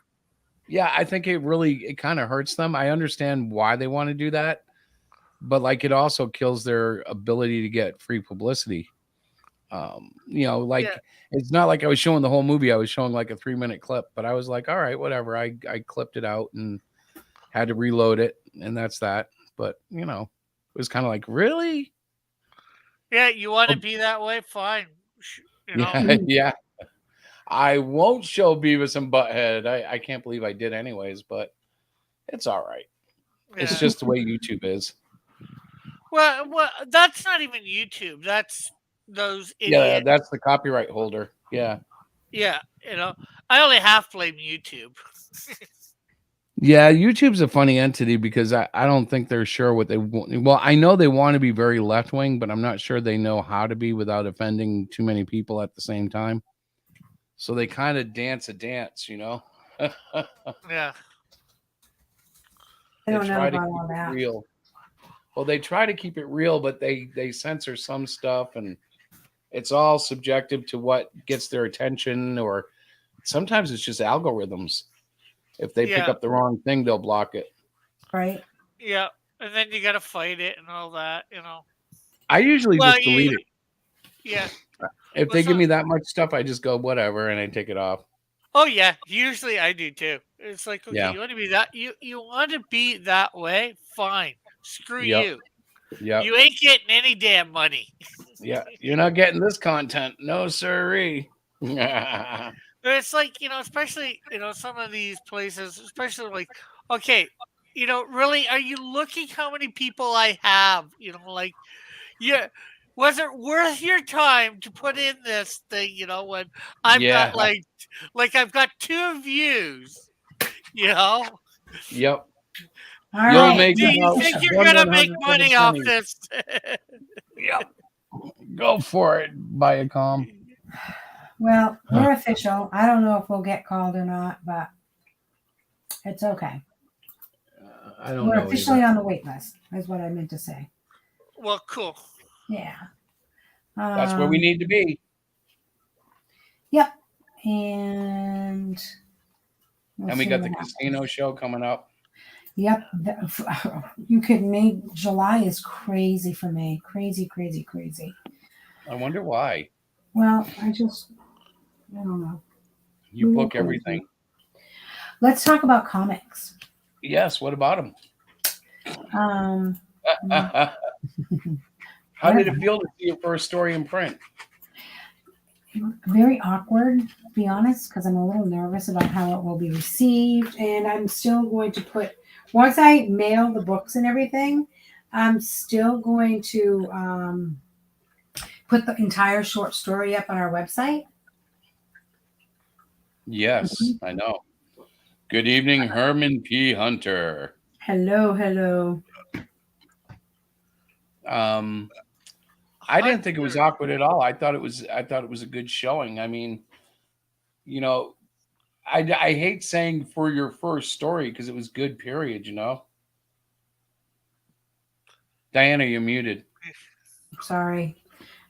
J: Yeah, I think it kind of hurts them. I understand why they want to do that, but like it also kills their ability to get free publicity. It's not like I was showing the whole movie. I was showing like a 3-minute clip, but I was like, all right, whatever. I clipped it out and had to reload it, and that's that. But it was kind of like, really?
L: Yeah, you want to be that way? Fine.
J: Yeah. I won't show Beavis and Butthead. I can't believe I did anyways, but it's all right.
L: Yeah.
J: It's just the way YouTube is.
L: Well, that's not even YouTube. That's those idiots.
J: Yeah, that's the copyright holder. Yeah.
L: Yeah, I only half blame YouTube.
J: Yeah, YouTube's a funny entity because I don't think they're sure what they want. Well, I know they want to be very left wing, but I'm not sure they know how to be without offending too many people at the same time. So they kind of dance a dance, you know.
L: Yeah.
K: I
J: They
K: don't know
J: try to
K: about
J: keep
K: all
J: it
K: that.
J: real. Well, they try to keep it real, but they censor some stuff, and it's all subjective to what gets their attention, or sometimes it's just algorithms. If they pick
L: Yeah.
J: up the wrong thing, they'll block it.
K: Right.
L: Yeah. And then you got to fight it and all that, you know.
J: I usually
L: Well,
J: just delete it.
L: yeah.
J: If
L: Well,
J: they give me that much stuff, I just go whatever and I take it off.
L: Oh yeah, usually I do too. It's like, okay,
J: Yeah.
L: you want to be that you want to be that way? Fine. Screw
J: Yep.
L: you.
J: Yep.
L: You ain't getting any damn money.
J: Yeah. You're not getting this content. No, sirree.
L: It's like, especially, some of these places, especially like, okay, really, are you looking how many people I have? Like, yeah, was it worth your time to put in this thing, when I've
J: Yeah.
L: got like I've got 2 views, you know?
J: Yep.
K: All
J: You'll
K: right.
J: make
L: Do you
J: about
L: think you're
J: one
L: gonna make
J: 100th of a
L: money off
J: penny.
L: this?
J: Yep. Go for it, Viacom.
K: Well, we're official. I don't know if we'll get called or not, but it's okay.
J: I don't
K: We're
J: know.
K: officially
J: either.
K: on the wait list, is what I meant to say.
L: Well, cool.
K: Yeah.
J: That's where we need to be.
K: Yep. And
J: And we got the casino show coming up.
K: Yep. You could make July is crazy for me. Crazy, crazy, crazy.
J: I wonder why.
K: Well, I don't know.
J: You
K: We
J: book
K: will
J: everything.
K: Let's talk about comics.
J: Yes. What about them?
K: Um,
J: How did it feel to see your first story in print?
K: very awkward, to be honest, because I'm a little nervous about how it will be received. And I'm still going to once I mail the books and everything, I'm still going to put the entire short story up on our website.
J: Yes, I know. Good evening, Herman P. Hunter.
K: Hello.
J: I didn't think it was awkward at all. I thought it was a good showing. I mean, I hate saying for your first story because it was good, period, Diana, you're muted.
K: Sorry.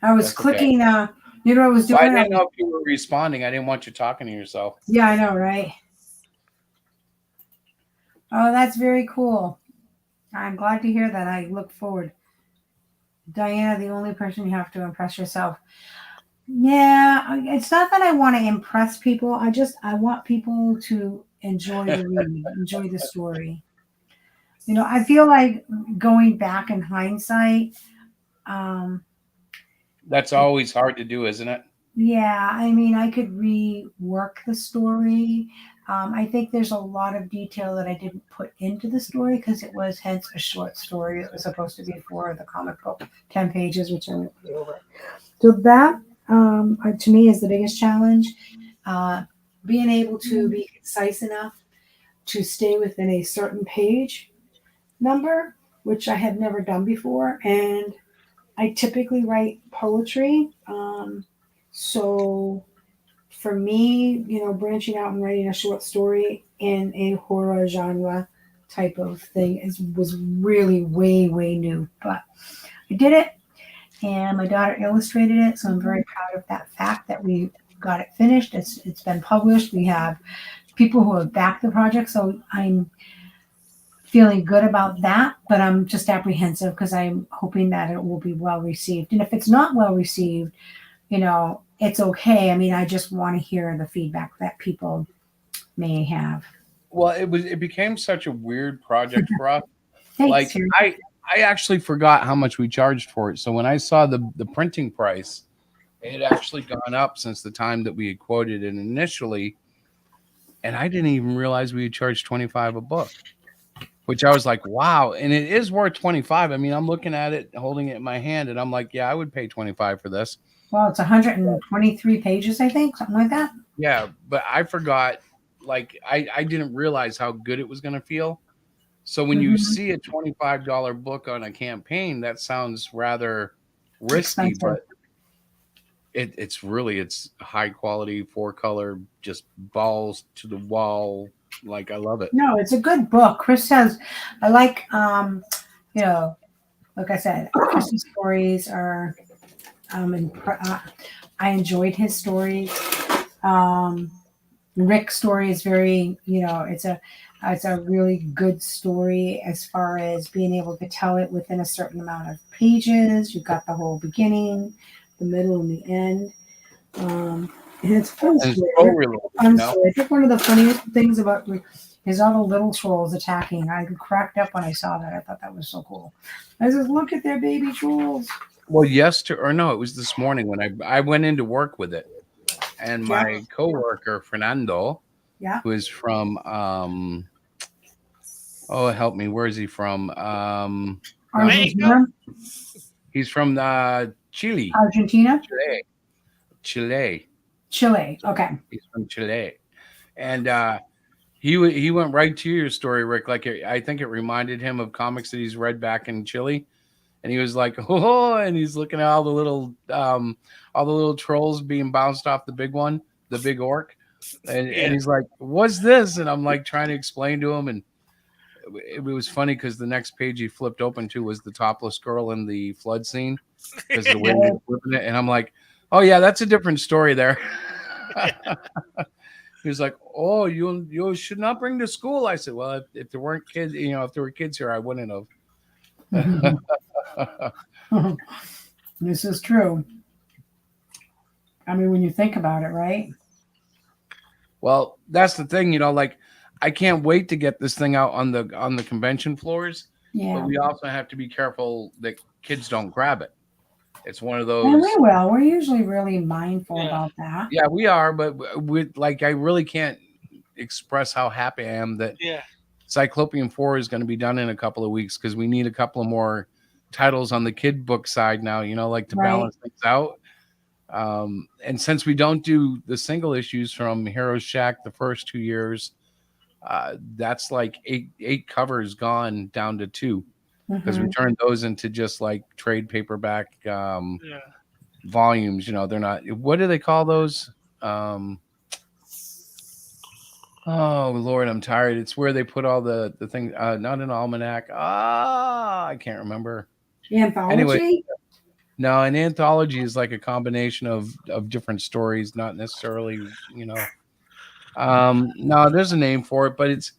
K: I was
J: That's okay.
K: clicking, I was doing?
J: Well, I didn't know if you were responding. I didn't want you talking to yourself.
K: Yeah, I know, right? Oh, that's very cool. I'm glad to hear that. I look forward. Diana, the only person you have to impress yourself. Yeah, it's not that I want to impress people. I want people to enjoy the read, enjoy the story. I feel like going back in hindsight,
J: That's always hard to do, isn't it?
K: yeah, I mean, I could rework the story. I think there's a lot of detail that I didn't put into the story because it was hence a short story. It was supposed to be for the comic book, 10 pages, which I went over. So that, to me, is the biggest challenge. Being able to be concise enough to stay within a certain page number, which I had never done before. And I typically write poetry. So for me, branching out and writing a short story in a horror genre type of thing was really way, way new. But I did it, and my daughter illustrated it, so I'm very proud of that fact that we got it finished. It's been published. We have people who have backed the project, so I'm feeling good about that, but I'm just apprehensive because I'm hoping that it will be well received. And if it's not well received, it's okay. I mean, I just want to hear the feedback that people may have.
J: Well, it became such a weird project for us.
K: Thanks,
J: Like
K: Terry.
J: I actually forgot how much we charged for it. So when I saw the printing price, it had actually gone up since the time that we had quoted it initially. And I didn't even realize we had charged $25 a book, which I was like, wow. And it is worth $25. I mean, I'm looking at it, holding it in my hand, and I'm like, yeah, I would pay $25 for this.
K: Well, it's 123 pages, I think, something like that.
J: Yeah, but I forgot like I didn't realize how good it was going to feel. So when you see a $25 book on a campaign, that sounds rather risky,
K: Expensive.
J: but it's high quality, 4-color, just balls to the wall. Like, I love it.
K: No, it's a good book. Chris has, I like, you know, like I said, Chris's stories are, I enjoyed his stories. Rick's story is very, it's a really good story as far as being able to tell it within a certain amount of pages. You've got the whole beginning, the middle, and the end. And it's fun.
J: And it's
K: story.
J: so real,
K: Fun story. I think one of the funniest things about Rick is all the little trolls attacking. I cracked up when I saw that. I thought that was so cool. I said, look at their baby trolls.
J: Well, it was this morning when I went into work with it, and my coworker Fernando, who is from help me, where is he from?
K: Argentina.
J: He's from Chile.
K: Argentina.
J: Chile.
K: Okay.
J: He's from Chile, and he went right to your story, Rick. Like, I think it reminded him of comics that he's read back in Chile. And he was like, oh, and he's looking at all the little trolls being bounced off the big one, the big orc. And he's like, what's this? And I'm like trying to explain to him. And it was funny because the next page he flipped open to was the topless girl in the flood scene. Because the way he was flipping it. And I'm like, oh, yeah, that's a different story there. He was like, oh, you should not bring to school. I said, well, if there weren't kids, if there were kids here, I wouldn't have.
K: This is true. I mean, when you think about it, right?
J: Well, that's the thing, like, I can't wait to get this thing out on the convention floors.
K: Yeah.
J: But we also have to be careful that kids don't grab it. It's one of those.
K: And we will. We're usually really mindful about that.
J: Yeah, we are, but I really can't express how happy I am that Cyclopean 4 is going to be done in a couple of weeks, because we need a couple of more titles on the kid book side now, to balance things out. And since we don't do the single issues from Heroes Shack the first 2 years, that's like eight covers gone down to 2, because we turned those into just like trade paperback volumes. They're not, what do they call those? Oh Lord, I'm tired. It's where they put all the things, not an almanac. I can't remember.
K: Anthology?
J: Anyway, no, an anthology is like a combination of different stories, not necessarily, no, there's a name for it, but it's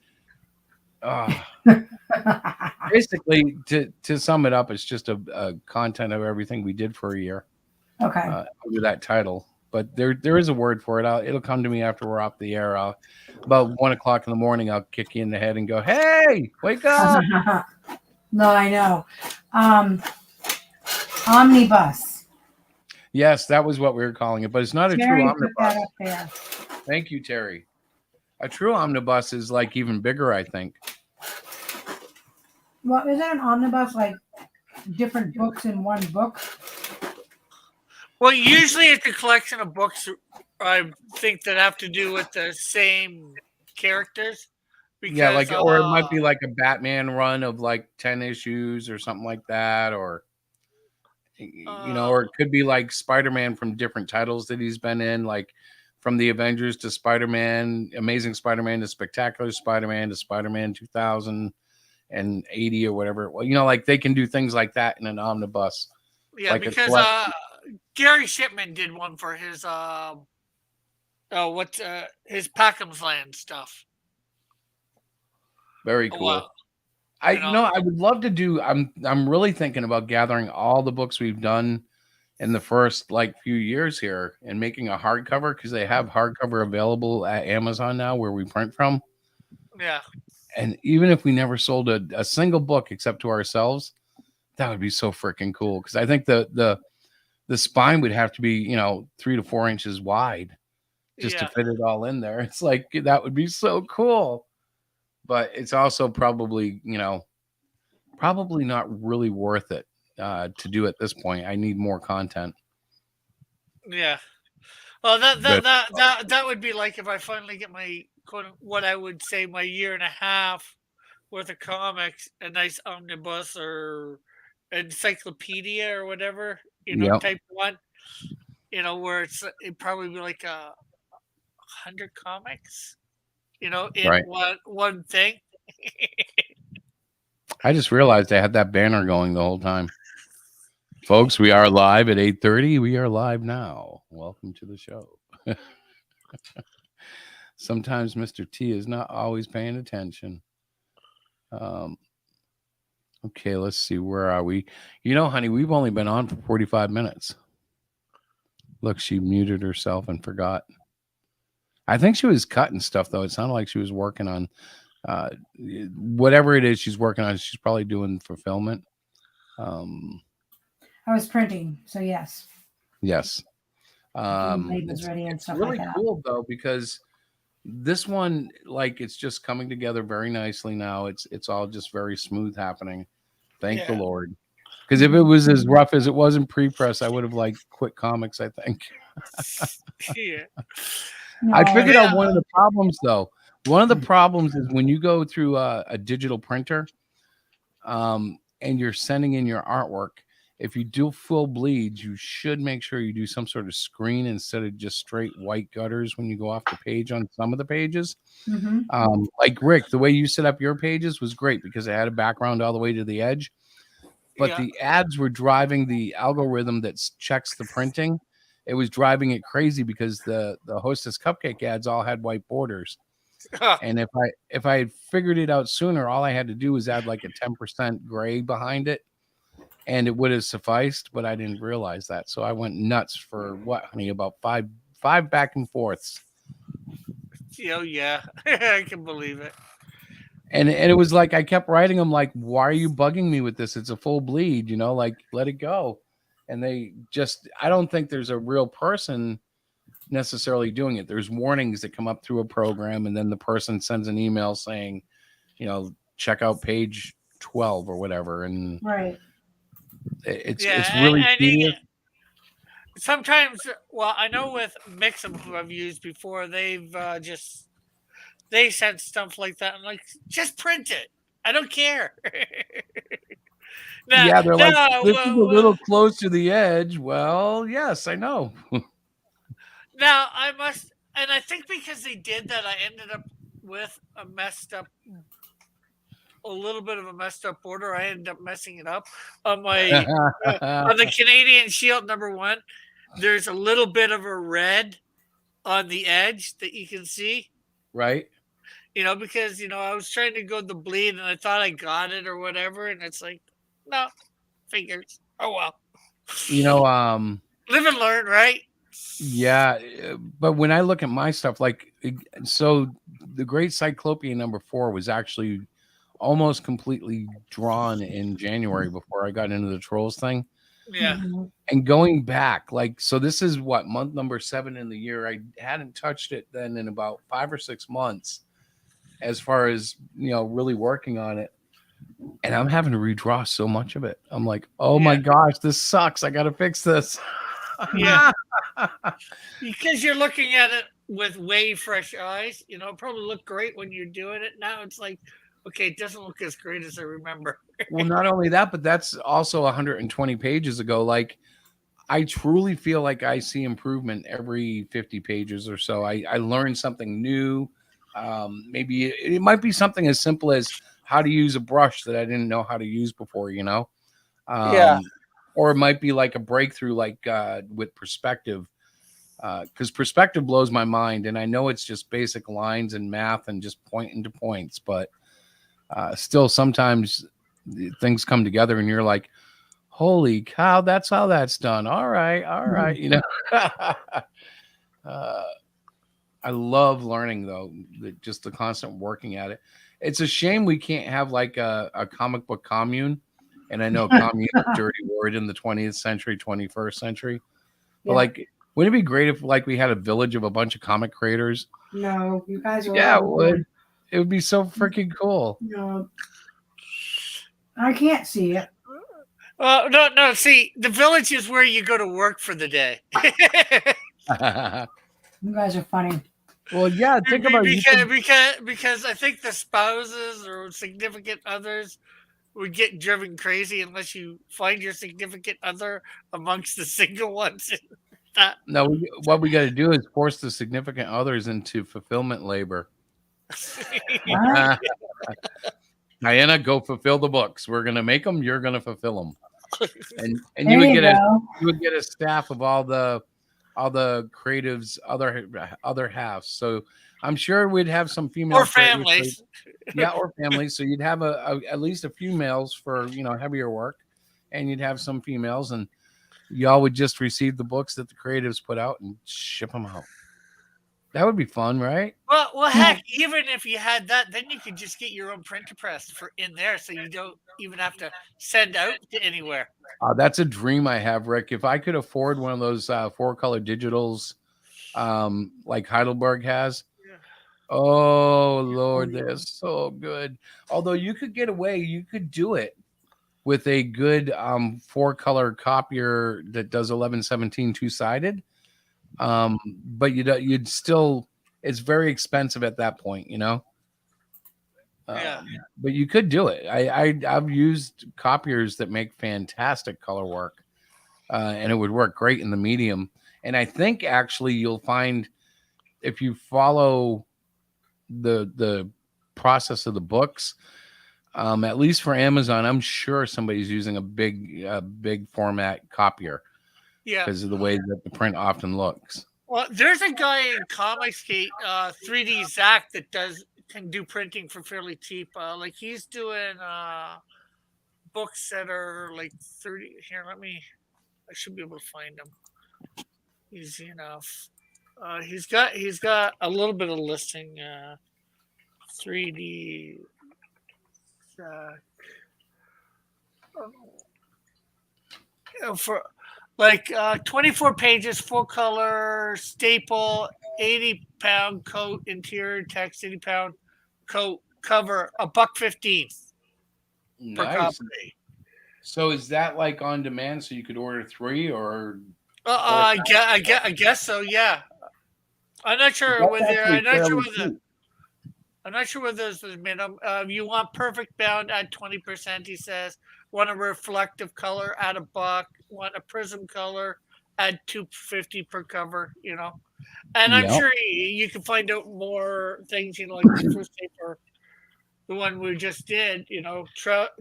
J: basically, to sum it up, it's just a content of everything we did for a year.
K: Okay.
J: Under that title. But there is a word for it. It'll come to me after we're off the air. About 1 o'clock in the morning, I'll kick you in the head and go, "Hey, wake up!"
K: No, I know. Omnibus.
J: Yes, that was what we were calling it, but it's not a
K: Terry
J: true
K: put
J: omnibus.
K: that up there.
J: Thank you, Terry. A true omnibus is like even bigger, I think.
K: Well, isn't an omnibus like different books in one book?
L: Well, usually it's a collection of books, I think, that have to do with the same characters. Because,
J: Yeah, or it might be like a Batman run of like 10 issues or something like that, or or it could be like Spider-Man from different titles that he's been in, like from the Avengers to Spider-Man, Amazing Spider-Man to Spectacular Spider-Man to Spider-Man 2080 or whatever. Well, like they can do things like that in an omnibus.
L: Yeah,
J: like
L: because Gary Shipman did one for his his Packham's Land stuff.
J: Very cool.
L: Wow.
J: I would love to do. I'm really thinking about gathering all the books we've done in the first few years here and making a hardcover, because they have hardcover available at Amazon now where we print from.
L: Yeah.
J: And even if we never sold a single book except to ourselves, that would be so freaking cool. Because I think the spine would have to be 3 to 4 inches wide just to fit it all in there. It's like, that would be so cool. But it's also probably not really worth it to do at this point. I need more content.
L: Yeah. Well,
J: But
L: that would be like if I finally get my what I would say my year and a half worth of comics, a nice omnibus or encyclopedia or whatever,
J: yep,
L: type one, where it'd probably be like 100 comics, in
J: right.
L: one thing.
J: I just realized I had that banner going the whole time. Folks, we are live at 8:30. We are live now. Welcome to the show. Sometimes Mr. T is not always paying attention. Okay, let's see. Where are we? Honey, we've only been on for 45 minutes. Look, she muted herself and forgot. I think she was cutting stuff, though. It sounded like she was working on whatever it is she's working on. She's probably doing fulfillment.
K: I was printing, so yes.
J: Yes.
K: Labels ready and
J: it's
K: stuff
J: really
K: like that.
J: cool, though, because this one, like, it's just coming together very nicely now. It's all just very smooth happening. Thank the Lord. Because if it was as rough as it was in pre-press, I would have quit comics, I think.
L: Yeah.
J: I figured out one of the problems, though. One of the problems is when you go through a digital printer and you're sending in your artwork, if you do full bleeds, you should make sure you do some sort of screen instead of just straight white gutters when you go off the page on some of the pages.
K: Mm-hmm.
J: Like Rick, the way you set up your pages was great because it had a background all the way to the edge. But the ads were driving the algorithm that checks the printing. It was driving it crazy because the Hostess Cupcake ads all had white borders. And if I had figured it out sooner, all I had to do was add like a 10% gray behind it, and it would have sufficed. But I didn't realize that, so I went nuts for what, honey? About five back and forths.
L: Oh yeah, I can believe it.
J: And it was like I kept writing them like, "Why are you bugging me with this? It's a full bleed, like let it go." And they just, I don't think there's a real person necessarily doing it. There's warnings that come up through a program, and then the person sends an email saying, check out page 12 or whatever. And
K: right,
J: it's really tedious.
L: Sometimes, well, I know with Mixum, who I've used before, they sent stuff like that. I'm like, just print it. I don't care.
J: They're like, this is a little close to the edge. Well, yes, I know.
L: Now, I must, and I think because they did that, I ended up with a little bit of a messed up border. I ended up messing it up on my on the Canadian Shield #1. There's a little bit of a red on the edge that you can see,
J: right?
L: Because I was trying to go the bleed, and I thought I got it or whatever, and it's like, no, figures. Oh well. Live and learn, right?
J: Yeah, but when I look at my stuff, so the Great Cyclopean #4 was actually almost completely drawn in January before I got into the Trolls thing.
L: Yeah.
J: And going back, so this is what, month number 7 in the year. I hadn't touched it then in about 5 or 6 months as far as, really working on it. And I'm having to redraw so much of it. I'm like, oh my gosh, this sucks. I got to fix this.
L: Yeah. Because you're looking at it with way fresh eyes. It probably looked great when you're doing it. Now it's like, okay, it doesn't look as great as I remember.
J: Well, not only that, but that's also 120 pages ago. I truly feel like I see improvement every 50 pages or so. I learned something new. Maybe it might be something as simple as how to use a brush that I didn't know how to use before, Or it might be like a breakthrough, with perspective, because perspective blows my mind. And I know it's just basic lines and math and just pointing to points, but still sometimes things come together and you're like, holy cow, that's how that's done. All right. I love learning, though, just the constant working at it. It's a shame we can't have a comic book commune. And I know commune is a dirty word in the 20th century, 21st century. But wouldn't it be great if we had a village of a bunch of comic creators?
K: No, you guys are.
J: Yeah, it would. It would be so freaking cool.
K: No, I can't see it.
L: No. See, the village is where you go to work for the day.
K: You guys are funny.
J: Well, yeah, think about it.
L: Because I think the spouses or significant others would get driven crazy unless you find your significant other amongst the single ones. That
J: No, what we got to do is force the significant others into fulfillment labor.
K: What?
J: Diana, go fulfill the books. We're gonna make them. You're gonna fulfill them. And
K: There
J: you would
K: you
J: get
K: go.
J: you would get a staff of all the creatives other halves. So I'm sure we'd have some female
L: or
J: creators.
L: families.
J: Yeah, or families. So you'd have at least a few males for heavier work, and you'd have some females, and y'all would just receive the books that the creatives put out and ship them out. That would be fun, right?
L: Well, heck, even if you had that, then you could just get your own printer press for in there, so you don't even have to send out to anywhere.
J: That's a dream I have, Rick. If I could afford one of those 4-color digitals, like Heidelberg has. Oh Lord, they're so good. Although you could get away, you could do it with a good 4-color copier that does 1117 two-sided. But you'd still, it's very expensive at that point,
L: Yeah.
J: But you could do it. I've used copiers that make fantastic color work, and it would work great in the medium. And I think actually you'll find if you follow the process of the books, at least for Amazon, I'm sure somebody's using a big format copier.
L: Yeah.
J: Because of the way that the print often looks.
L: Well, there's a guy in Comicsgate, 3D Zach, that can do printing for fairly cheap. Like he's doing books that are like 30. Here, I should be able to find him. Easy enough. He's got a little bit of listing. 3D Zach. For like 24 pages, full color, staple, 80-pound coat, interior text, 80-pound coat, cover, $1.15 per
J: Nice.
L: copy.
J: So is that like on demand? So you could order 3 or?
L: I guess so. Yeah, I'm not sure
J: That's
L: whether
J: actually
L: I'm not sure
J: fairly
L: whether
J: cheap.
L: I'm not sure whether this is minimum. You want perfect bound at 20%, he says. Want a reflective color at $1. Want a prism color at $2.50 per cover, And I'm
J: Yep.
L: sure you can find out more things, like the first paper, the one we just did,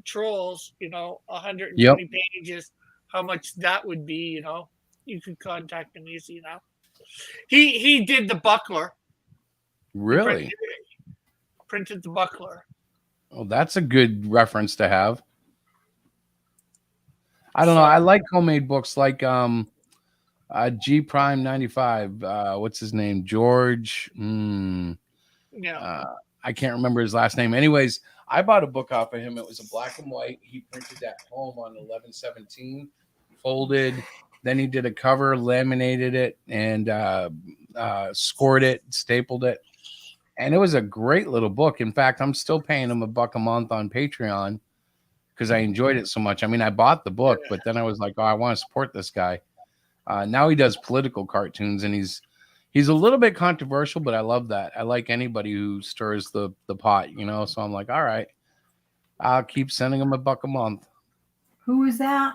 L: Trolls, 120
J: Yep.
L: pages, how much that would be, You could contact him easy, He did the buckler.
J: Really?
L: Printed the buckler.
J: Oh, that's a good reference to have. I don't know. I like homemade books like G Prime 95. What's his name? George.
L: Yeah.
J: I can't remember his last name. Anyways, I bought a book off of him. It was a black and white. He printed at home on 1117, folded. Then he did a cover, laminated it, and scored it, stapled it. And it was a great little book. In fact, I'm still paying him $1 a month on Patreon because I enjoyed it so much. I mean, I bought the book, but then I was like, oh, I want to support this guy. Now he does political cartoons, and he's a little bit controversial, but I love that. I like anybody who stirs the pot, So I'm like, all right, I'll keep sending him $1 a month.
K: Who is that?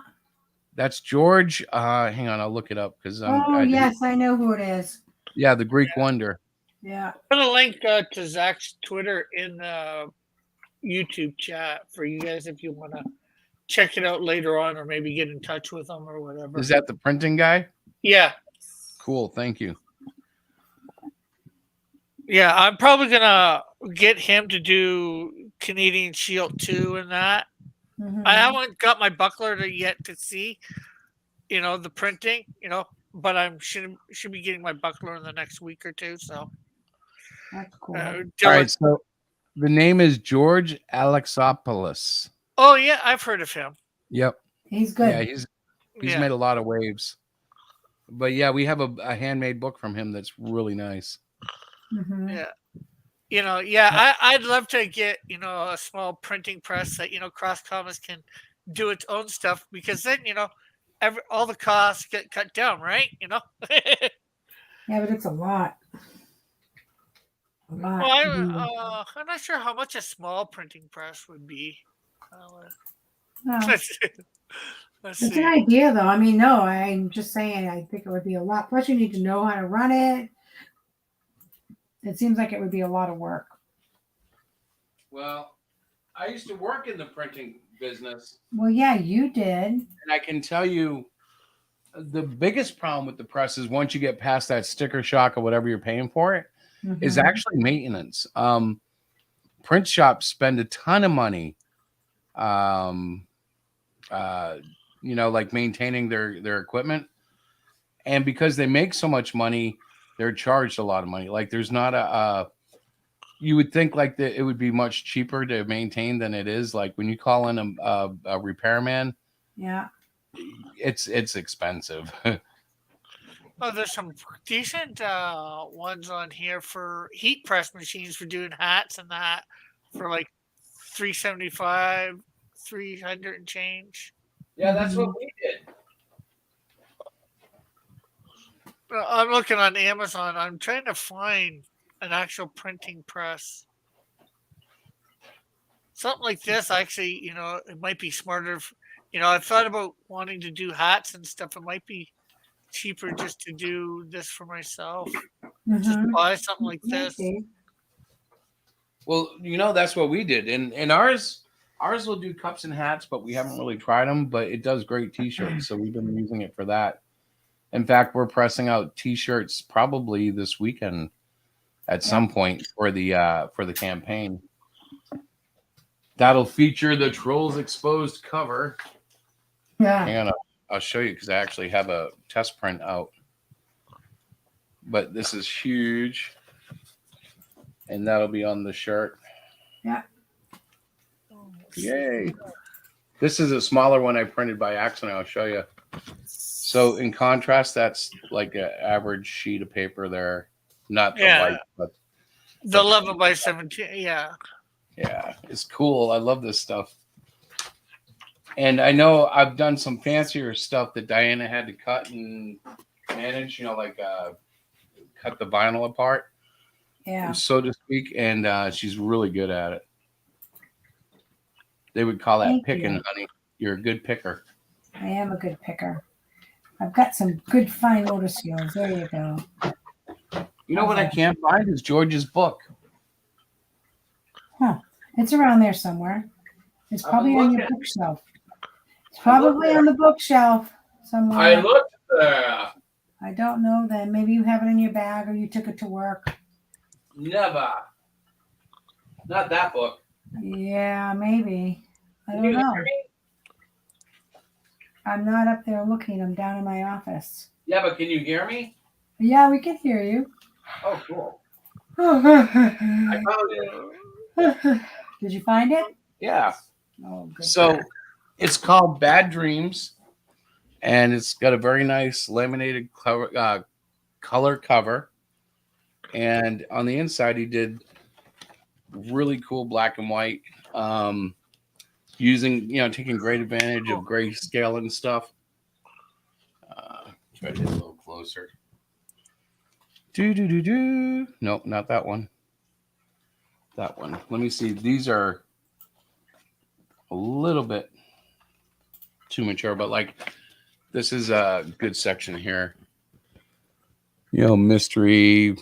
J: That's George. Hang on, I'll look it up because
K: yes, I know who it is.
J: Yeah, the Greek Wonder.
K: Yeah.
L: Put a link to Zach's Twitter in the YouTube chat for you guys if you want to check it out later on, or maybe get in touch with him or whatever.
J: Is that the printing guy?
L: Yeah.
J: Cool. Thank you.
L: Yeah, I'm probably gonna get him to do Canadian Shield 2 and that.
K: Mhm.
L: I haven't got my buckler yet to see, the printing, but I should be getting my buckler in the next week or two. So
K: That's cool.
J: All right. So the name is George Alexopoulos.
L: Oh yeah, I've heard of him.
K: Yep. He's good.
J: Yeah, he's made a lot of waves. But yeah, we have a handmade book from him that's really nice.
K: Mm-hmm.
L: Yeah. I'd love to get, a small printing press that, Cross Comics can do its own stuff, because then, all the costs get cut down, right?
K: Yeah, but it's a lot. A lot.
L: Well, I'm not sure how much a small printing press would be.
K: Well,
L: Let's
K: it's
L: see.
K: an idea, though. I mean, no, I'm just saying. I think it would be a lot. Plus, you need to know how to run it. It seems like it would be a lot of work.
J: Well, I used to work in the printing business,
K: Well, yeah, you did.
J: and I can tell you the biggest problem with the press is once you get past that sticker shock or whatever you're paying for it, is
K: Mhm.
J: actually maintenance. Print shops spend a ton of money, like maintaining their equipment, and because they make so much money, they're charged a lot of money. Like there's not you would think like that it would be much cheaper to maintain than it is. Like when you call in a repairman,
K: Yeah.
J: it's expensive.
L: Oh, there's some decent ones on here for heat press machines for doing hats and that for like $375, 300 and change.
J: Yeah, that's what we did.
L: I'm looking on Amazon. I'm trying to find an actual printing press. Something like this, actually, it might be smarter. I've thought about wanting to do hats and stuff. It might be cheaper just to do this for myself. Just
K: Mhm.
L: buy something like this.
K: Maybe.
J: Well, that's what we did, and ours will do cups and hats, but we haven't really tried them. But it does great T-shirts, so we've been using it for that. In fact, we're pressing out T-shirts probably this weekend at some point for the campaign. That'll feature the Trolls Exposed cover.
K: Yeah.
J: Hang on, I'll show you because I actually have a test print out. But this is huge, and that'll be on the shirt.
K: Yeah.
J: Yay! This is a smaller one I printed by accident. I'll show you. So in contrast, that's like an average sheet of paper there, not the
L: Yeah.
J: white, but
L: The 11 by 17. Yeah.
J: yeah, it's cool. I love this stuff. And I know I've done some fancier stuff that Diana had to cut and manage, cut the vinyl apart,
K: Yeah.
J: so to speak. And she's really good at it. They would call that
K: Thank
J: picking,
K: you.
J: honey. You're a good picker.
K: I am a good picker. I've got some good fine motor skills. There you go.
J: You know what I can't find is George's book.
K: Huh. It's around there somewhere. It's
J: I'm
K: probably on your
J: looking.
K: bookshelf. It's probably on the bookshelf somewhere.
J: I looked there.
K: I don't know then. Maybe you have it in your bag or you took it to work.
J: Never. Not that book.
K: Yeah, maybe. I
J: Can
K: don't
J: you
K: know.
J: hear me?
K: I'm not up there looking. I'm down in my office.
J: Yeah, but can you hear me?
K: Yeah, we can hear you.
J: Oh, cool.
K: Did
J: I found it.
K: you find it?
J: Yeah.
K: Oh, good.
J: So it's called Bad Dreams, and it's got a very nice laminated color cover. And on the inside, he did really cool black and white, taking great advantage of grayscale and stuff. Try to get a little closer. Nope, not that one. That one. Let me see. These are a little bit too mature, but this is a good section here. Mystery.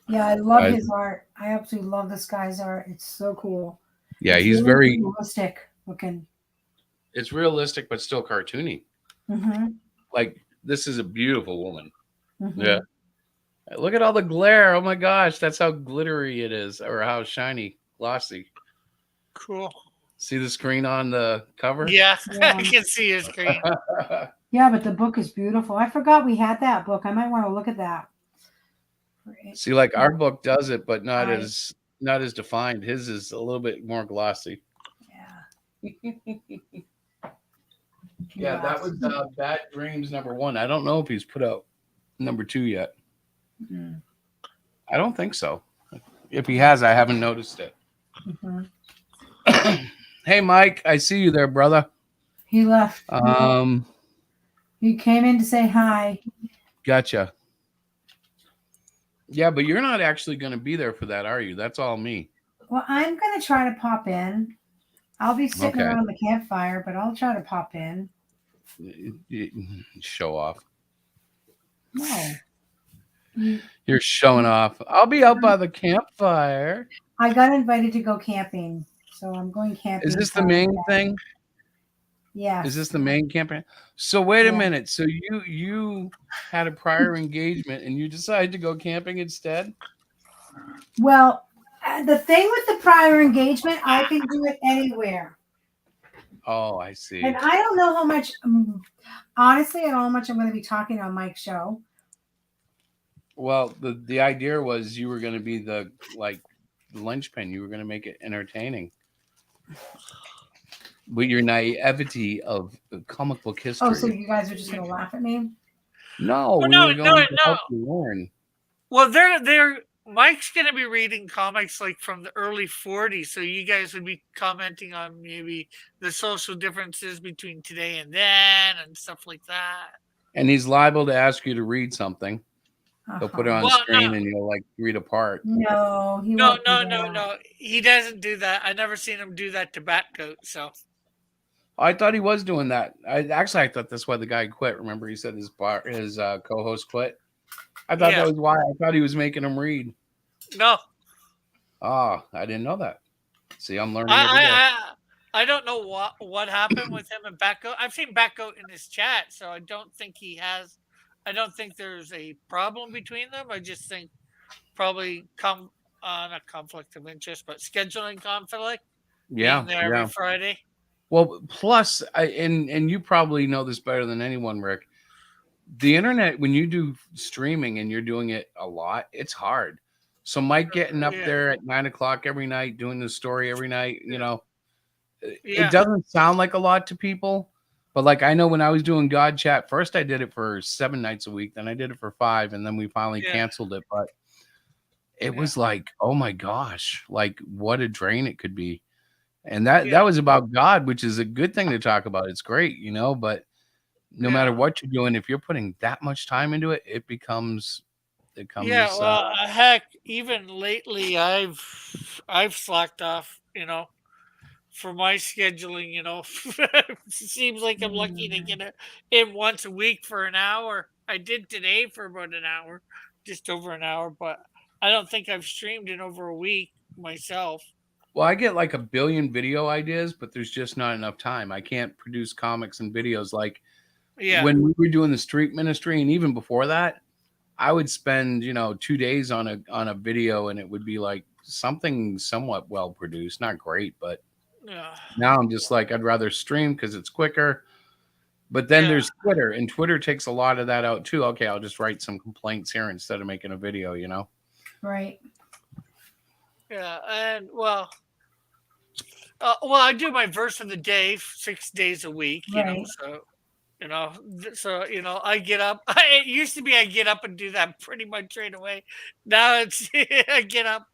K: Yeah, I love his art. I absolutely love this guy's art. It's so cool.
J: Yeah,
K: It's
J: he's
K: really
J: very.
K: realistic looking.
J: It's realistic, but still cartoony.
K: Mm-hmm.
J: This is a beautiful woman.
K: Mm-hmm.
J: Yeah. Look at all the glare. Oh my gosh, that's how glittery it is, or how shiny, glossy.
L: Cool.
J: See the screen on the cover?
L: Yeah,
K: Yeah.
L: I can see your screen.
K: Yeah, but the book is beautiful. I forgot we had that book. I might want to look at that.
J: See, our book does it, but not
K: Right.
J: as defined. His is a little bit more glossy.
K: Yeah.
J: Yeah, that was Bad Dreams #1. I don't know if he's put out #2 yet.
K: Mhm.
J: I don't think so. If he has, I haven't noticed it.
K: Mhm.
J: Hey, Mike, I see you there, brother.
K: He left.
J: Um,
K: He came in to say hi.
J: Gotcha. Yeah, but you're not actually going to be there for that, are you? That's all me.
K: Well, I'm going to try to pop in. I'll be sitting
J: Okay.
K: around the campfire, but I'll try to pop in.
J: Show off.
K: No.
J: You're showing off. I'll be out by the campfire.
K: I got invited to go camping, so I'm going camping.
J: Is this the main thing?
K: Yeah.
J: Is this the main campaign? So wait a
K: Yeah.
J: minute. So you had a prior engagement and you decided to go camping instead?
K: Well, the thing with the prior engagement, I can do it anywhere.
J: Oh, I see.
K: And I don't know how much, honestly, I don't know how much I'm going to be talking on Mike's show.
J: Well, the idea was you were going to be the linchpin. You were going to make it entertaining. With your naivety of comic book history.
K: Oh, so you guys are just going to laugh at me?
J: No,
L: Well,
J: we were going to help you learn.
L: Well, they're Mike's going to be reading comics like from the early 40s, so you guys would be commenting on maybe the social differences between today and then and stuff like that.
J: And he's liable to ask you to read something. He'll put it on screen and you'll read a part.
K: No, he
L: No,
K: won't
L: no,
K: do
L: no,
K: that.
L: no. He doesn't do that. I've never seen him do that to Batgoat, so.
J: I thought he was doing that. I thought that's why the guy quit. Remember, he said his co-host quit. I thought that was why. I thought he was making him read.
L: No.
J: Oh, I didn't know that. See, I'm learning every day.
L: I don't know what happened with him and Batgoat. I've seen Batgoat in his chat, so I don't think he has. I don't think there's a problem between them. I just think probably not conflict of interest, but scheduling conflict.
J: Yeah,
L: being there every Friday.
J: Well, plus, and you probably know this better than anyone, Rick. The internet, when you do streaming and you're doing it a lot, it's hard. So Mike getting up there at 9 o'clock every night, doing the story every night, it doesn't sound like a lot to people. But I know when I was doing God Chat, first I did it for 7 nights a week, then I did it for 5, and then we finally canceled it. But it was oh my gosh, what a drain it could be. And that was about God, which is a good thing to talk about. It's great, but no matter what you're doing, if you're putting that much time into it, it becomes
L: Well, heck, even lately I've slacked off, for my scheduling, it seems like I'm lucky to get it in once a week for an hour. I did today for about an hour, just over an hour, but I don't think I've streamed in over a week myself.
J: Well, I get a billion video ideas, but there's just not enough time. I can't produce comics and videos when we were doing the street ministry, and even before that, I would spend 2 days on a video, and it would be something somewhat well produced, not great, but now I'm just I'd rather stream because it's quicker. But then there's Twitter, and Twitter takes a lot of that out too. Okay, I'll just write some complaints here instead of making a video,
K: Right.
L: Yeah, and well, I do my verse of the day 6 days a week, so I get up. It used to be I get up and do that pretty much right away. Now it's I get up,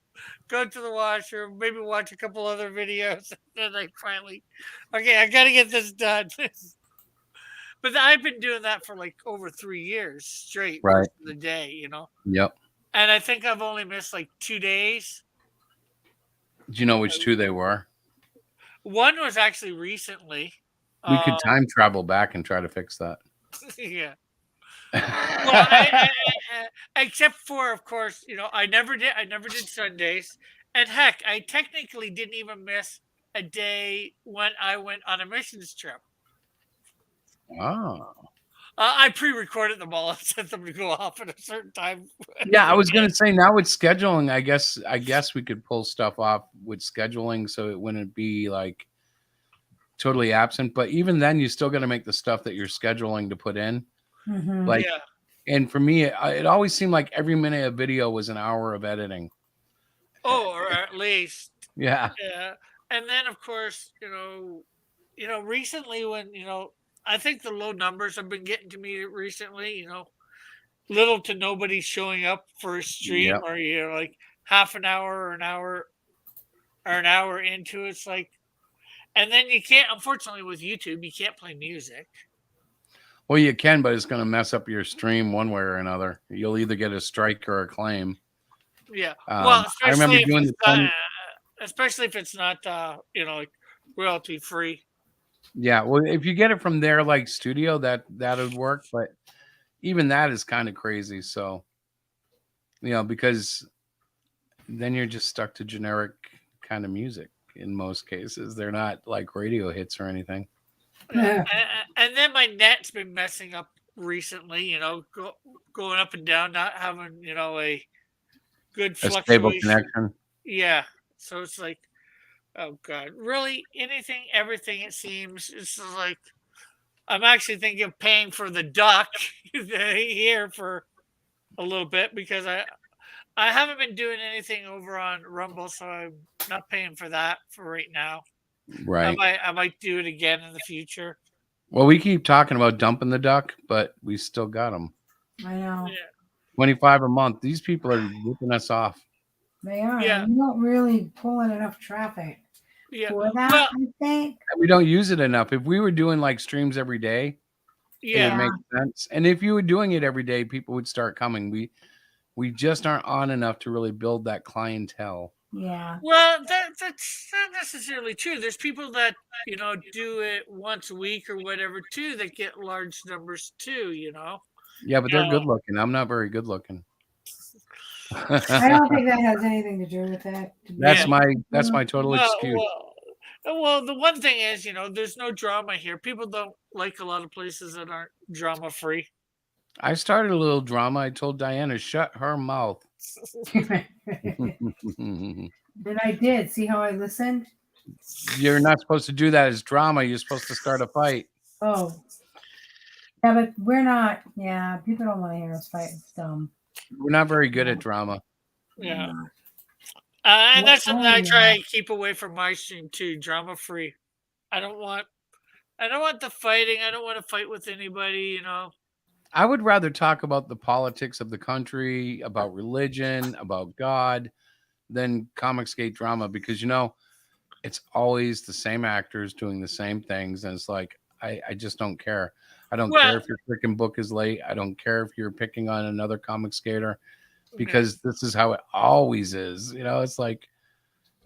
L: go to the washroom, maybe watch a couple other videos, and then I finally, okay, I got to get this done. But I've been doing that for over 3 years straight,
J: right?
L: The day,
J: Yep.
L: And I think I've only missed 2 days.
J: Do you know which 2 they were?
L: One was actually recently.
J: We could time travel back and try to fix that.
L: Yeah. Well, except for, of course, I never did Sundays, and heck, I technically didn't even miss a day when I went on a missions trip.
J: Oh.
L: I pre-recorded them all and sent them to go off at a certain time.
J: Yeah, I was gonna say now with scheduling, I guess we could pull stuff off with scheduling, so it wouldn't be totally absent. But even then, you still got to make the stuff that you're scheduling to put in.
K: Mm-hmm.
J: And for me, it always seemed like every minute of video was an hour of editing.
L: Oh, or at least.
J: Yeah.
L: Yeah, and then of course, recently when I think the low numbers have been getting to me recently. Little to nobody showing up for a stream, or half an hour or an hour into it's and then you can't. Unfortunately, with YouTube, you can't play music.
J: Well, you can, but it's going to mess up your stream one way or another. You'll either get a strike or a claim.
L: Yeah. Well,
J: I remember
L: especially if
J: doing
L: it's
J: the
L: not, especially if it's not like royalty free.
J: Yeah, well, if you get it from their like studio, that would work. But even that is kind of crazy. So, because then you're just stuck to generic kind of music in most cases. They're not like radio hits or anything.
L: And then my net's been messing up recently. Going up and down, not having a good
J: A stable
L: fluctuation.
J: connection.
L: Yeah. So it's like, oh God, really? Anything, everything, it seems. It's like, I'm actually thinking of paying for the duck here for a little bit because I haven't been doing anything over on Rumble, so I'm not paying for that for right now.
J: Right.
L: I might do it again in the future.
J: Well, we keep talking about dumping the duck, but we still got them.
K: I know.
L: Yeah.
J: 25 a month. These people are ripping us off.
K: They are.
L: Yeah.
K: You don't really pull in enough traffic
L: Yeah.
K: for that,
L: Well,
K: I think.
J: We don't use it enough. If we were doing like streams every day, it
L: yeah.
J: would make sense. And if you were doing it every day, people would start coming. We just aren't on enough to really build that clientele.
K: Yeah.
L: Well, that's not necessarily true. There's people that do it once a week or whatever too that get large numbers too.
J: Yeah, but they're good looking. I'm not very good looking.
K: I don't think that has anything to do with that.
J: That's my total excuse.
L: Well, the one thing is, there's no drama here. People don't like a lot of places that aren't drama free.
J: I started a little drama. I told Diana, shut her mouth.
K: And I did. See how I listened?
J: You're not supposed to do that as drama. You're supposed to start a fight.
K: Oh. Yeah, but we're not. Yeah, people don't want to hear us fight. It's dumb.
J: We're not very good at drama.
L: Yeah. And that's something I try to keep away from my stream too, drama free. I don't want the fighting. I don't want to fight with anybody,
J: I would rather talk about the politics of the country, about religion, about God, than Comicsgate drama because it's always the same actors doing the same things, and it's like I just don't care. I don't care if your freaking book is late. I don't care if you're picking on another comic skater because this is how it always is. It's like,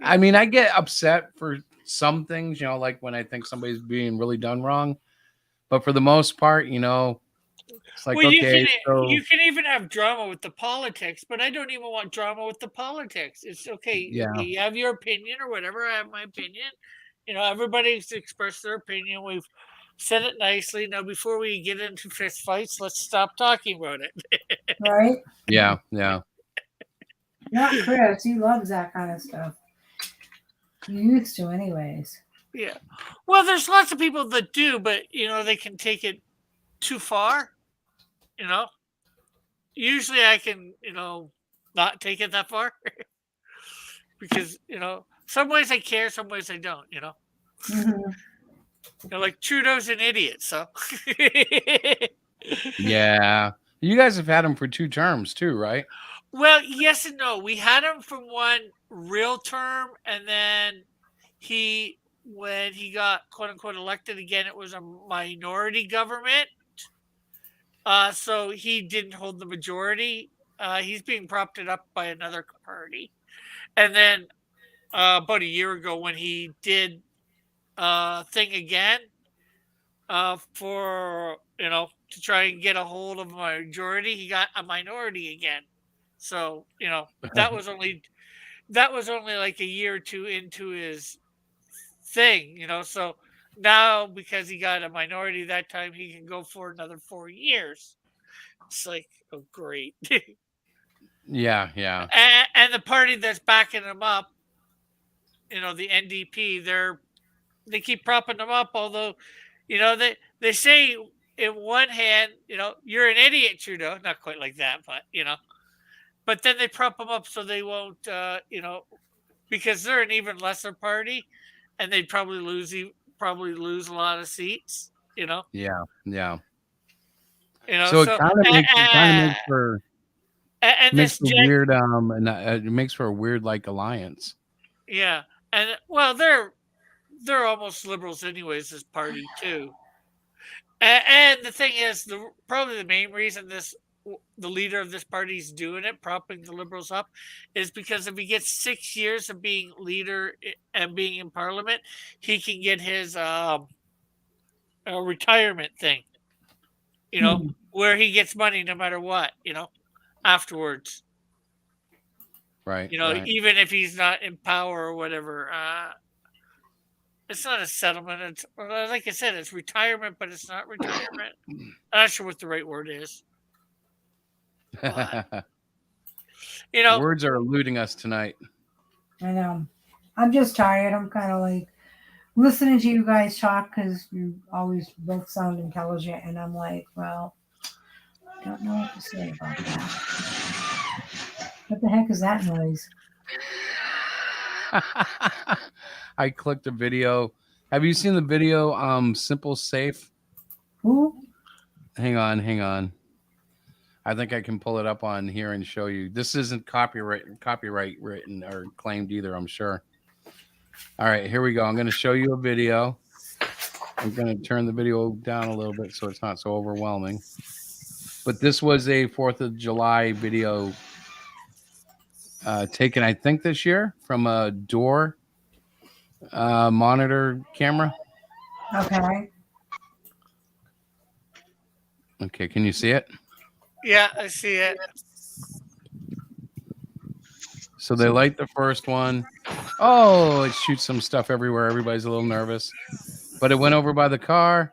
J: I mean, I get upset for some things, like when I think somebody's being really done wrong, but for the most part, it's like, okay,
L: you can even have drama with the politics, but I don't even want drama with the politics. It's okay.
J: Yeah.
L: You have your opinion or whatever. I have my opinion. Everybody's expressed their opinion. We've said it nicely. Now, before we get into fist fights, let's stop talking about it.
K: Right?
J: Yeah.
K: Not Chris. He loves that kind of stuff. He used to, anyways.
L: Yeah. Well, there's lots of people that do, but they can take it too far. Usually I can, not take it that far because, some ways I care, some ways I don't,
K: Mm-hmm.
L: like Trudeau's an idiot. So
J: Yeah. You guys have had him for 2 terms too, right?
L: Well, yes and no. We had him for one real term, and then when he got quote unquote elected again, it was a minority government. So he didn't hold the majority. He's being propped up by another party. And then about a year ago, when he did thing again for to try and get a hold of a majority, he got a minority again. So that was only like a year or two into his thing. So now because he got a minority that time, he can go for another 4 years. It's like, oh great.
J: Yeah.
L: And the party that's backing him up, the NDP, they keep propping him up. Although, they say in one hand, you're an idiot, Trudeau. Not quite like that, but but then they prop him up so they won't, because they're an even lesser party, and they'd probably lose a lot of seats.
J: Yeah.
L: So
J: it kind of makes for
L: and
J: makes
L: this
J: for weird and it makes for a weird like alliance.
L: Yeah, and well, they're almost liberals anyways. This party too, And the thing is, probably the main reason the leader of this party is doing it, propping the Liberals up, is because if he gets 6 years of being leader and being in Parliament, he can get his retirement thing. You know, where he gets money no matter what. You know, afterwards.
J: Right.
L: You know,
J: right.
L: even if he's not in power or whatever. It's not a settlement. It's like I said, it's retirement, but it's not retirement. I'm not sure what the right word is. You know,
J: Words are eluding us tonight.
K: I know. I'm just tired. I'm kind of like listening to you guys talk because you always both sound intelligent, and I'm like, well, I don't know what to say about that. What the heck is that noise?
J: I clicked a video. Have you seen the video? Simple Safe.
K: Who?
J: Hang on. I think I can pull it up on here and show you. This isn't copyright written or claimed either, I'm sure. All right, here we go. I'm going to show you a video. I'm going to turn the video down a little bit so it's not so overwhelming. But this was a 4th of July video taken, I think, this year from a door monitor camera.
K: Okay.
J: Okay, can you see it?
L: yeah, I see it.
J: So they light the first one. Oh, it shoots some stuff everywhere. Everybody's a little nervous. But it went over by the car.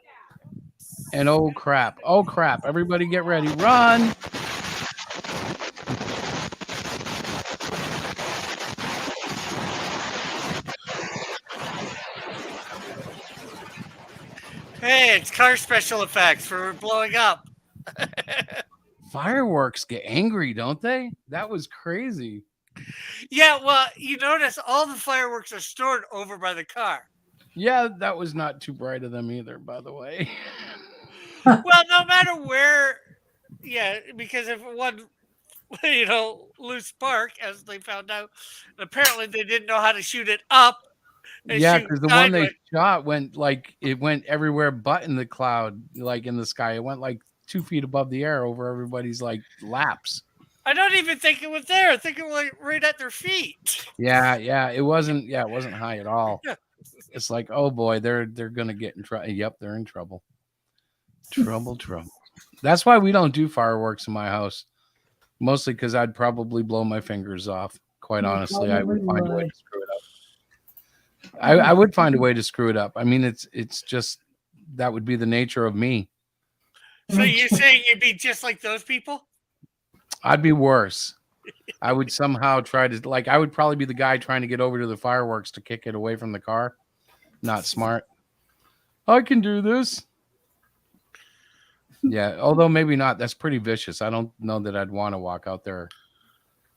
J: And oh crap. Oh crap. Everybody get ready. Run.
L: Hey, it's car special effects for blowing up.
J: Fireworks get angry, don't they? That was crazy.
L: Yeah, well, you notice all the fireworks are stored over by the car.
J: Yeah, that was not too bright of them either, by the way.
L: Well, no matter where, yeah, because if one, loose spark, as they found out, apparently they didn't know how to shoot it up.
J: Yeah, because the one they
L: sideways.
J: shot it went everywhere but in the cloud, like in the sky. It went like 2 feet above the air over everybody's like laps.
L: I don't even think it was there. I think it was like right at their feet.
J: Yeah, it wasn't high at all.
L: Yeah.
J: It's like, oh boy, they're gonna get in trouble. Yep, they're in trouble. Trouble. That's why we don't do fireworks in my house. Mostly because I'd probably blow my fingers off. Quite honestly, I would find a way to screw it up. I would find a way to screw it up. I mean, it's just that would be the nature of me.
L: So you're saying you'd be just like those people?
J: I'd be worse. I would somehow try to I would probably be the guy trying to get over to the fireworks to kick it away from the car. Not smart. I can do this. Yeah, although maybe not. That's pretty vicious. I don't know that I'd want to walk out there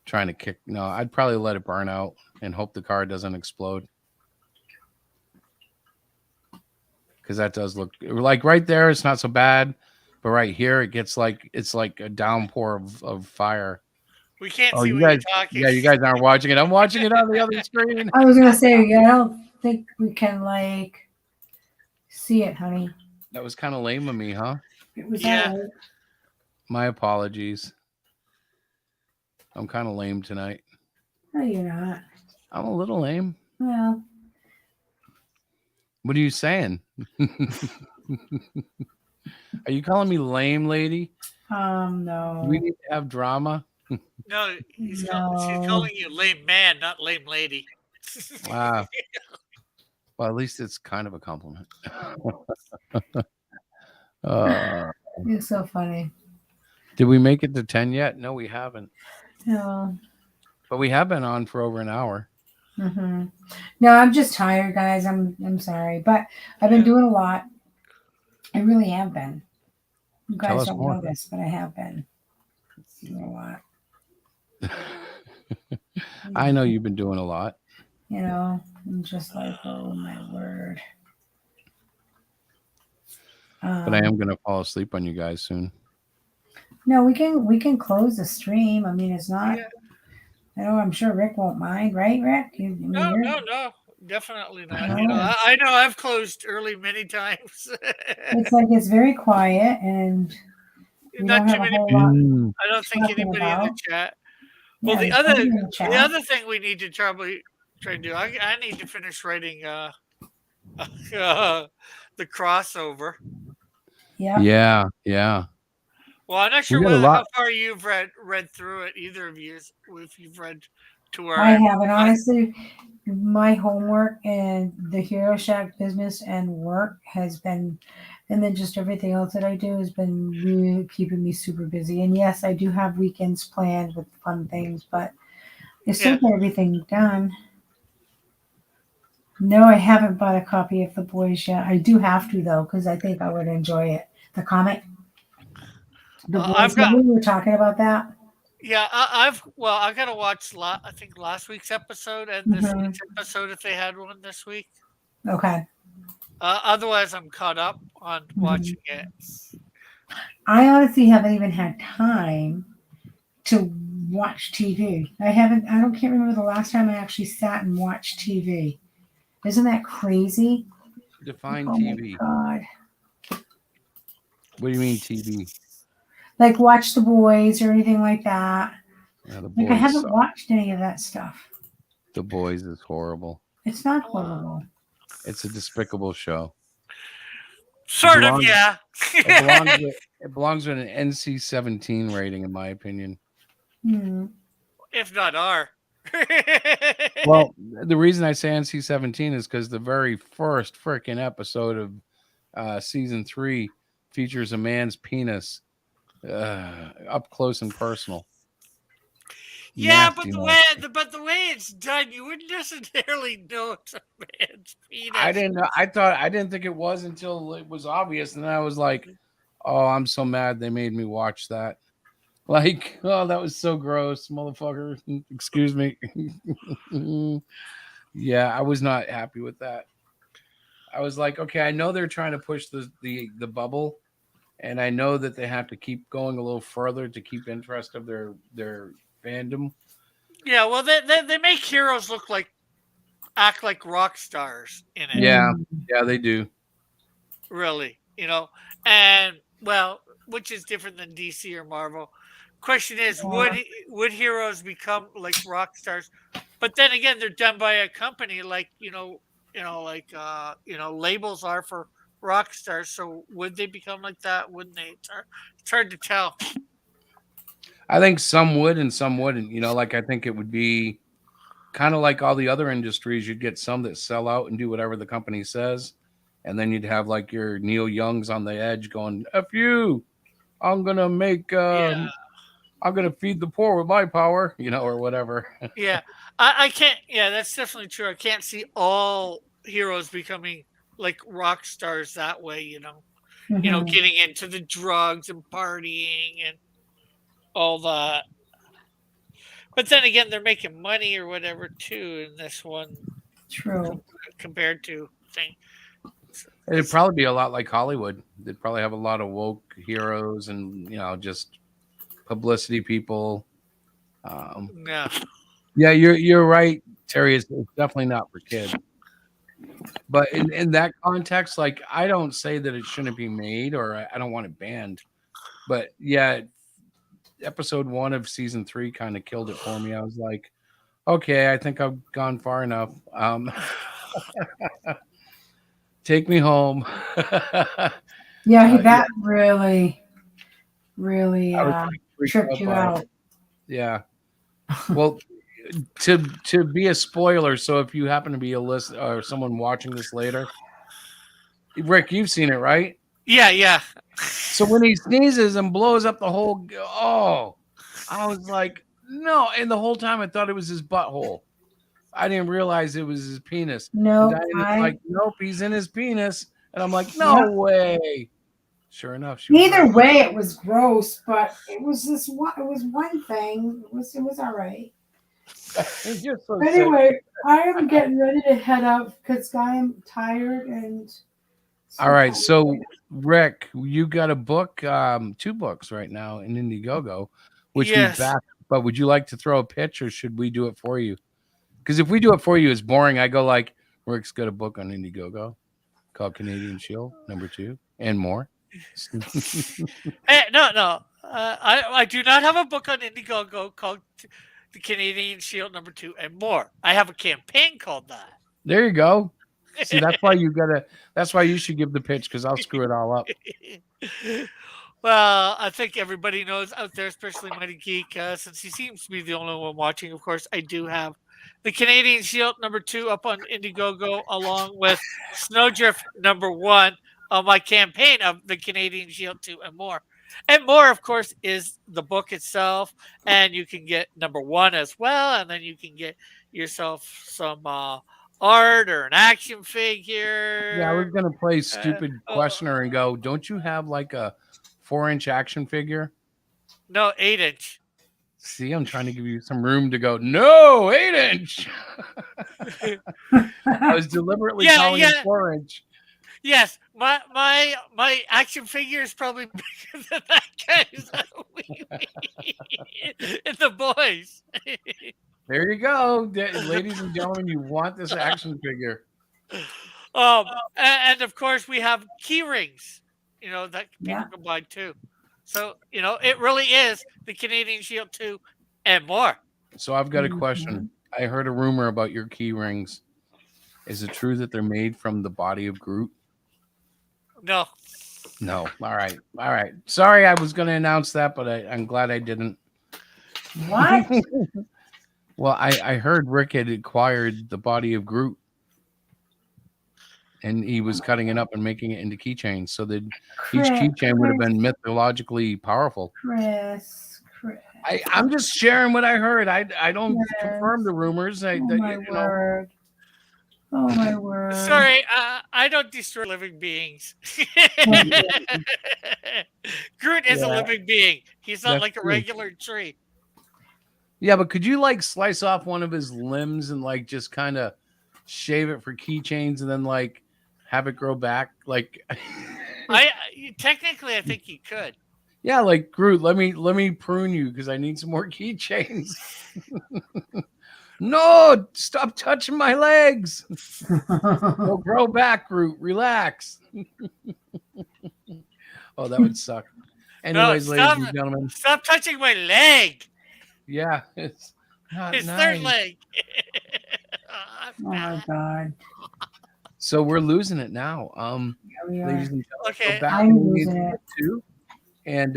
J: trying to kick. No, I'd probably let it burn out and hope the car doesn't explode. Because that does look like right there. It's not so bad, but right here it gets it's like a downpour of fire.
L: We can't
J: Oh,
L: see
J: you
L: what
J: guys,
L: you're talking.
J: yeah, you guys aren't watching it. I'm watching it on the other screen.
K: I was gonna say, I don't think we can see it, honey.
J: That was kind of lame of me, huh?
K: It was
L: Yeah.
K: all right.
J: My apologies. I'm kind of lame tonight.
K: No, you're not.
J: I'm a little lame.
K: Well,
J: What are you saying? Are you calling me lame, lady?
K: no.
J: Do we need to have drama?
L: No, she's
K: No.
L: calling you lame man, not lame lady.
J: Wow. Well, at least it's kind of a compliment.
K: You're so funny.
J: Did we make it to 10 yet? No, we haven't.
K: No.
J: But we have been on for over an hour.
K: Mm-hmm. No, I'm just tired, guys. I'm sorry, but I've been doing a lot. I really have been. You
J: Tell
K: guys
J: us
K: don't
J: more.
K: know this, but I have been doing a lot.
J: I know you've been doing a lot.
K: I'm just like, oh my word.
J: But I am going to fall asleep on you guys soon.
K: No, we can close the stream. I mean, it's not.
L: Yeah.
K: I'm sure Rick won't mind, right, Rick?
L: No. definitely not. You know, I know I've closed early many times.
K: It's like it's very quiet and we
L: Not
K: don't
L: too
K: have a
L: many
K: whole
L: people.
K: lot
J: Mm.
L: I don't think
K: talking
L: anybody in the
K: about.
L: chat. Well,
K: Yeah,
L: the
K: there's nobody in the
L: the
K: chat.
L: other thing we need to probably try and do. I need to finish writing the crossover.
K: Yeah.
J: Yeah, yeah.
L: Well, I'm not
J: We
L: sure
J: got a
L: how
J: lot.
L: far you've read through it. Either of you, if you've read to where
K: I
L: I'm.
K: haven't honestly. My homework and the Hero Shack business and work has been, and then just everything else that I do has been really keeping me super busy. And yes, I do have weekends planned with fun things, but I still
L: Yeah.
K: get everything done. No, I haven't bought a copy of The Boys yet. I do have to though, because I think I would enjoy it. The comic, The
L: I've
K: Boys.
L: got.
K: Remember we were talking about that?
L: Yeah, I gotta watch. I think last week's episode and this
K: Mhm.
L: week's episode if they had one this week.
K: Okay.
L: Otherwise, I'm caught up on watching it.
K: I honestly haven't even had time to watch TV. I can't remember the last time I actually sat and watched TV. Isn't that crazy?
J: Define
K: Oh
J: TV.
K: my God.
J: What do you mean TV?
K: Like watch The Boys or anything like that.
J: Yeah, the
K: Like I
J: boys.
K: haven't
J: Suck.
K: watched any of that stuff.
J: The Boys is horrible.
K: It's not horrible.
J: It's a despicable show.
L: Sort of,
J: belongs-
L: yeah.
J: It belongs with an NC-17 rating, in my opinion.
K: Hmm.
L: If not R.
J: Well, the reason I say NC-17 is because the very first freaking episode of season 3 features a man's penis up close and personal.
L: Yeah,
J: Nasty,
L: but
J: nasty.
L: the way it's done, you wouldn't necessarily know it's a man's penis.
J: I didn't know. I didn't think it was until it was obvious, and then I was like, "Oh, I'm so mad they made me watch that." Like, oh, that was so gross, motherfucker. Excuse me. Yeah, I was not happy with that. I was like, okay, I know they're trying to push the bubble, and I know that they have to keep going a little further to keep interest of their fandom.
L: Yeah, well, they make heroes act like rock stars in it.
J: Yeah, they do.
L: Really, you know, and well, which is different than DC or Marvel. Question is, would heroes become like rock stars? But then again, they're done by a company like labels are for rock stars. So would they become like that? Wouldn't they? It's hard to tell.
J: I think some would and some wouldn't. You know, like I think it would be kind of like all the other industries. You'd get some that sell out and do whatever the company says, and then you'd have like your Neil Youngs on the edge going, "F you, I'm gonna make, I'm gonna feed the poor with my power," you know, or whatever.
L: Yeah, I can't. Yeah, that's definitely true. I can't see all heroes becoming like rock stars that way. You know,
K: Mhm.
L: getting into the drugs and partying and all that. But then again, they're making money or whatever too in this one
K: True.
L: compared to thing.
J: It'd probably be a lot like Hollywood. They'd probably have a lot of woke heroes and just publicity people.
L: Yeah.
J: Yeah, you're right, Terry. It's definitely not for kids. But in that context, like I don't say that it shouldn't be made or I don't want it banned. But yeah, episode 1 of season 3 kind of killed it for me. I was like, okay, I think I've gone far enough. Take me home.
K: Yeah, that really
J: I was freaked
K: tripped you
J: by it.
K: out.
J: Yeah. Well, to be a spoiler, so if you happen to be a list or someone watching this later, Rick, you've seen it, right?
L: Yeah.
J: So when he sneezes and blows up the whole, I was like, no. And the whole time I thought it was his butthole. I didn't realize it was his penis.
K: No,
J: And Diana's like, nope, he's in his penis. And I'm like, no
K: Yep.
J: way. Sure enough, she was
K: Either
J: right.
K: way, it was gross, but it was this one. It was one thing. It was all right.
J: It's just so
K: Anyway, I am getting ready to head out because I'm tired and.
J: All right, so Rick, you got a book, 2 books right now in Indiegogo, which
L: Yes.
J: we back. But would you like to throw a pitch, or should we do it for you? Because if we do it for you, it's boring. I go like, Rick's got a book on Indiegogo called Canadian Shield #2 and more.
L: No. I do not have a book on Indiegogo called The Canadian Shield #2 and more. I have a campaign called that.
J: There you go. See, that's why you should give the pitch, because I'll screw it all up.
L: Well, I think everybody knows out there, especially Mighty Geek, since he seems to be the only one watching. Of course, I do have the Canadian Shield #2 up on Indiegogo, along with Snowdrift #1 on my campaign of the Canadian Shield 2 and more. And more, of course, is the book itself, and you can get #1 as well, and then you can get yourself some art or an action figure.
J: Yeah, I was gonna play stupid questioner and go, don't you have like a 4-inch action figure?
L: No, 8-inch.
J: See, I'm trying to give you some room to go, no, 8-inch. I was deliberately calling it 4-inch.
L: Yes, my action figure is probably bigger than that guy's. It's the boys.
J: There you go, ladies and gentlemen. You want this action figure?
L: And of course we have key rings, that people can buy too. So it really is the Canadian Shield 2 and more.
J: So I've got a question. I heard a rumor about your key rings. Is it true that they're made from the body of Groot?
L: No.
J: No. All right. Sorry, I was going to announce that, but I'm glad I didn't.
K: What?
J: Well, I heard Rick had acquired the body of Groot, and he was cutting it up and making it into keychains, so that each keychain would have been mythologically powerful.
K: Chris.
J: I'm just sharing what I heard. I don't confirm the rumors.
K: Word. Oh my word.
L: Sorry, I don't destroy living beings. Groot is a living being. He's not like a regular tree.
J: Yeah, but could you like slice off one of his limbs and like just kind of shave it for keychains and then like have it grow back? Like,
L: technically, I think you could.
J: Yeah, like Groot, let me prune you because I need some more keychains. No, stop touching my legs. Go grow back, Groot. Relax. Oh, that would suck. Anyways, ladies and gentlemen,
L: stop touching my leg.
J: Yeah, it's not
L: his
J: nice.
L: third leg.
K: Oh my God.
J: So we're losing it now. Ladies and gentlemen,
L: okay.
K: I'm losing it
J: too. And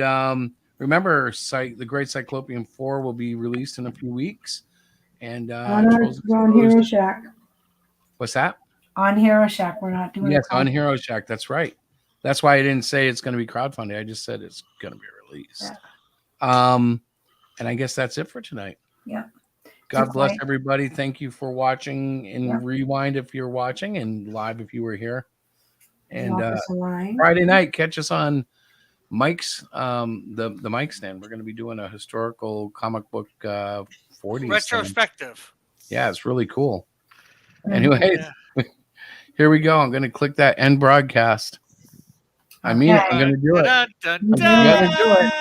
J: remember, the Great Cyclopean 4 will be released in a few weeks. And
K: on Hero Shack.
J: What's that?
K: On Hero Shack, we're not doing.
J: Yes, on Hero Shack. That's right. That's why I didn't say it's going to be crowdfunding. I just said it's going to be released. Yeah. And I guess that's it for tonight.
K: Yeah.
J: God bless everybody. Thank you for watching and rewind if you're watching and live if you were here. And Friday night, catch us on Mike's the Mike stand. We're going to be doing a historical comic book 40s
L: retrospective.
J: Stand. Yeah, it's really cool. Anyway, here we go. I'm going to click that end broadcast. I mean, I'm going to do it. I'm going to do it.